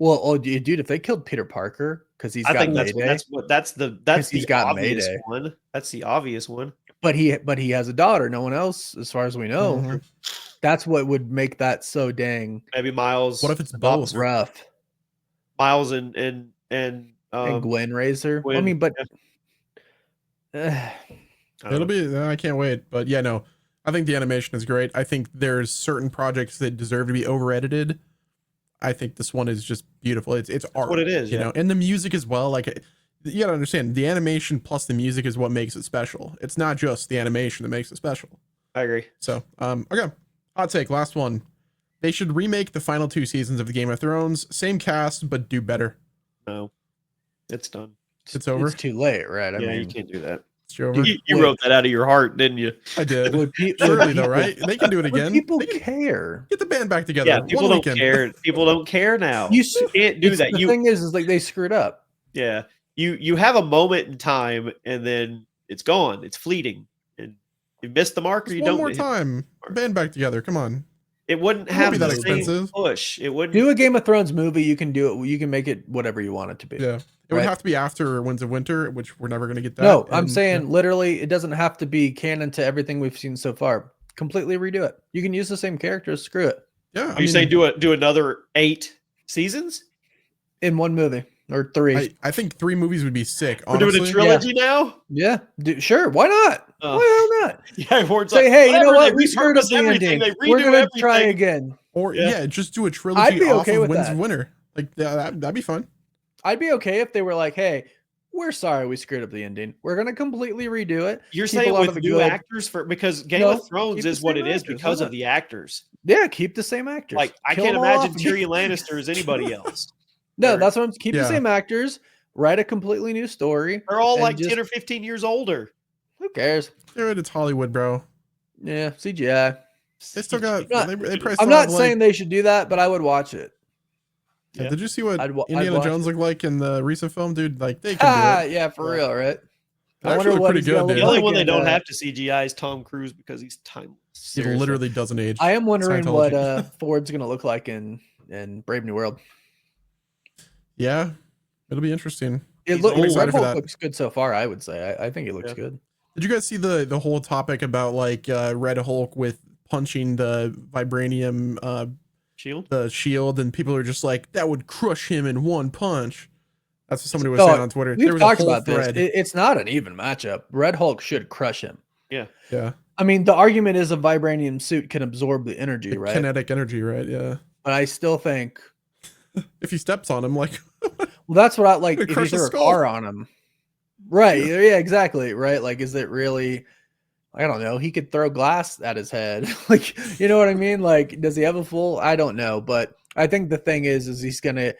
Well, oh, dude, if they killed Peter Parker because he's got Mayday, that's he's the got obvious Mayday. one. That's the obvious one. but he has a daughter. No one else, as far as we know. Mhm. That's what would make that so dang Maybe Miles. What if it's adopts both? her. rough. Miles and And Gwen Razor. I Gwen, mean, but I don't It'll know. be, I can't wait. But yeah, no, I think the animation is great. I think there's certain projects that deserve to be over edited. I think this one is just beautiful. It's art. what it is, you yeah. know, and the music as well. Like, you gotta understand, the animation plus the music is what makes it special. It's not just the animation that makes it special. I agree. So, okay, hot take, last one. They should remake the final 2 seasons of the Game of Thrones. Same cast, but do better. No, it's done. It's over. it's too late, right? I Yeah, mean, you can't do that. It's over. You wrote that out of your heart, didn't you? I did. would Surely though, right? They can do it would again. people They can care? get the band back together. Yeah, people One don't weekend. care. People don't care now. You You can't do that. The thing is like they screwed up. Yeah, you have a moment in time and then it's gone. It's fleeting, and you missed the mark or Just you one don't. more time. Band back together. Come on. It wouldn't It won't have be the that same expensive. push. It wouldn't. Do a Game of Thrones movie. You can do it. You can make it whatever you want it to be. Yeah. It would Right. have to be after Winds of Winter, which we're never going to get that. No, I'm and- saying literally, it doesn't have to be canon to everything we've seen so far. Completely redo it. You can use the same characters. Screw it Yeah. Are you saying do another 8 seasons? in one movie or 3. I think 3 movies would be sick. We're doing Honestly. a trilogy now. Yeah, sure. Why not? Oh. Why not? Yeah, Howard's Say, like, hey, you know whatever, what? they We screwed up repurpose the everything. ending. They We're redo gonna try everything. again. Or Yeah. yeah, just do a I'd trilogy be off okay of with Winds that. of Winter. Like that'd be fun. I'd be okay if they were like, hey, we're sorry we screwed up the ending. We're gonna completely redo it. You're Keep a saying lot with of the new good- actors because Game No, of Thrones keep the is what same it is actors. because Why of the actors. Yeah, keep the same actors. Like I Kill can't them all imagine off. Tyrion Lannister as anybody else. No, Or- that's what I'm keep Yeah. the same actors. Write a completely new story. They're all and like just- 10 or 15 years older. Who cares? Dude, it's Hollywood, bro. Yeah, CGI. They still got. Not- They probably I'm still not have, like- saying they should do that, but I would watch it. Yeah, Yeah. did you see what I'd Indiana watch Jones it. looked like in the recent film, dude? Like they can do it. Yeah, for real, right? It actually looked pretty he's gonna good, look dude. The only like one they in, don't have to CGI is Tom Cruise because he's timeless. It Seriously. literally doesn't age. I am wondering what Scientology. Ford's gonna look like in Brave New World. Yeah, it'll be interesting. It He's look, old. Red Excited for Hulk that. looks good so far. I would say. I think it looks Yeah. good. Did you guys see the whole topic about like Red Hulk with punching the vibranium Shield. the shield, and people are just like, that would crush him in one punch. That's what somebody was saying on Twitter. We've was talked a whole about thread. this. It's not an even matchup. Red Hulk should crush him. Yeah. Yeah, I mean, the argument is a vibranium suit can absorb the energy, the right? kinetic energy, right? Yeah. But I still think, If he steps on him, like, well, that's what I like. It'd If you crush threw his a skull. car on him, Right. Yeah, exactly. Right. Like, is it really, I don't know. He could throw glass at his head. Like, you know what I mean? Like, does he have a full? I don't know. But I think the thing is he's going to,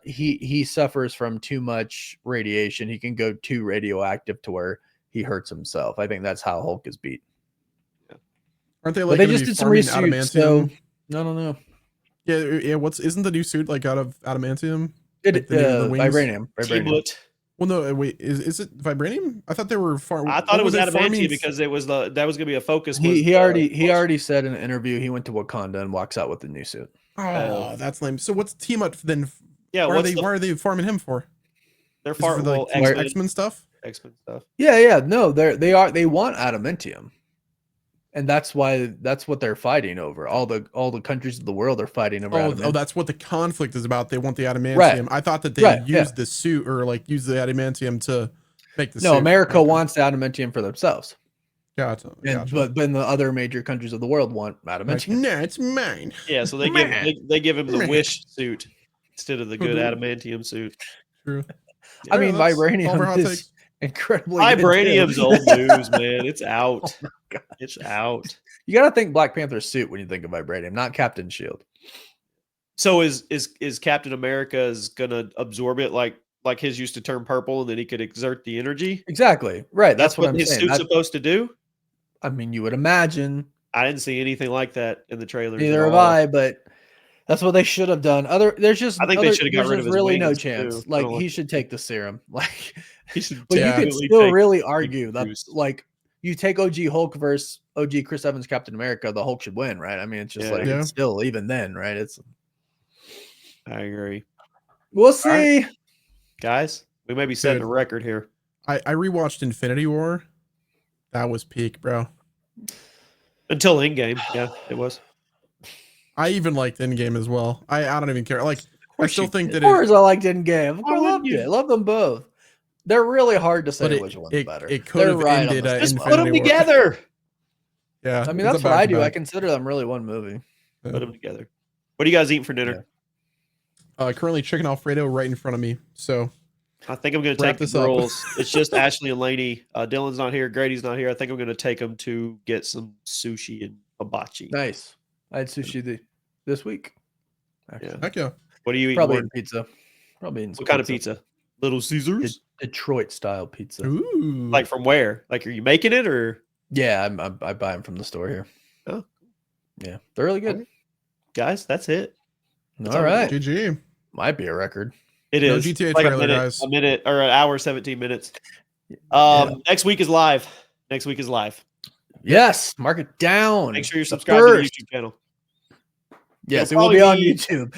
he suffers from too much radiation. He can go too radioactive to where he hurts himself. I think that's how Hulk is beat. Aren't they But like they gonna just be did some farming reshoots, so adamantium? I don't know. Yeah. Isn't the new suit like out of adamantium? It, Like the wings? vibranium. T-Boot. Well, no, wait, is it vibranium? I thought they were I thought it was adamantium because that was going to be a focus. He already said in an interview he went to Wakanda and walks out with the new suit. Oh, that's lame. So what's Tiamat then? Yeah, why are they farming him for? They're For farming X-Men stuff. X-Men stuff. Yeah. No, they want adamantium. And that's what they're fighting over. All the countries of the world are fighting over adamantium. Oh, that's what the conflict is about. They want the adamantium. Right. I thought that they used the suit or like use the adamantium to make the suit. No, America wants adamantium for themselves. Gotcha. But then the other major countries of the world want adamantium. Like, no, it's mine. Yeah, so they give him the wish suit instead of the good adamantium suit. True. I mean, vibranium is incredibly Vibranium's old news, man. It's out. Oh my God. It's out. You got to think Black Panther's suit when you think of vibranium, not Captain Shield. So is Captain America's gonna absorb it like his used to turn purple and then he could exert the energy? Exactly. Right. That's what I'm his saying. suit's supposed to do? I mean, you would imagine. I didn't see anything like that in the trailer. Neither have I, but that's what they should have done. I think they should have got rid of his really no chance. Like he should take the serum. Like he should. But you could still really argue that like you take OG Hulk versus OG Chris Evans Captain America, the Hulk should win, right? I mean, it's just it's still even then, right? I agree. We'll see. Right. Guys, we may be setting a record here. I rewatched Infinity War. That was peak, bro. Until Endgame. Yeah, it was. I even liked Endgame as well. I don't even care. Like, I still think that of course I liked Endgame. I loved it. I love them both. They're really hard to say which one's better. It could have ended. Just put them together. Yeah, I mean that's what I do. I consider them really one movie. Put them together. What are you guys eating for dinner? Currently chicken Alfredo right in front of me. So I think I'm going to take the girls. It's just Ashley and Lainey. Dylan's not here. Grady's not here. I think I'm going to take them to get some sushi and hibachi. Nice. I had sushi this week. Actually. Yeah. Heck yeah. What are you eating? Probably eating pizza. What kind of pizza? Little Caesars? Detroit style pizza. Ooh. Like from where? Like, are you making it or? Yeah, I buy them from the store here. Oh. Yeah, they're really good. Right. Guys, that's it. All right. GG. Might be a record. It is. No GTA like trailer, guys. A minute or an hour, 17 minutes. Next week is live. Yes, mark it down. Make sure you're subscribed to the YouTube channel. Yes, it will be on YouTube.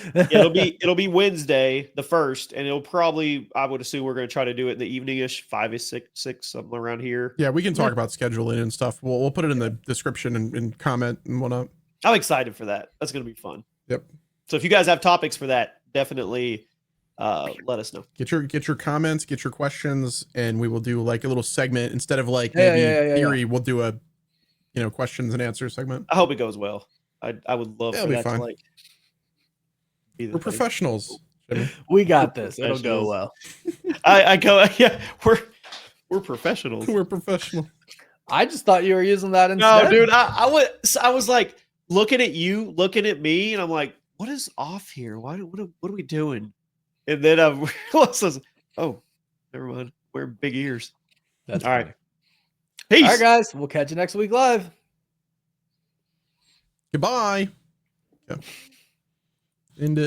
it'll be Wednesday the 1st, and it'll probably, I would assume we're going to try to do it in the evening-ish, 5-ish, 6, something around here. Yeah, we can talk about scheduling and stuff. We'll put it in the description and comment and whatnot. I'm excited for that. That's going to be fun. Yep. So if you guys have topics for that, definitely let us know. Get your comments, get your questions, and we will do like a little segment instead of like theory. We'll do a questions and answers segment. I hope it goes well. I would love for that to like be the We're professionals. We got this. It'll go well. I go, yeah, we're professionals. We're professional. I just thought you were using that instead. No, dude, I was like looking at you, looking at me, and I'm like, what is off here? What are we doing? And then I realized, oh, never mind. Wearing big ears. That's all funny. right. Peace. All right, guys. We'll catch you next week live. Goodbye. End it.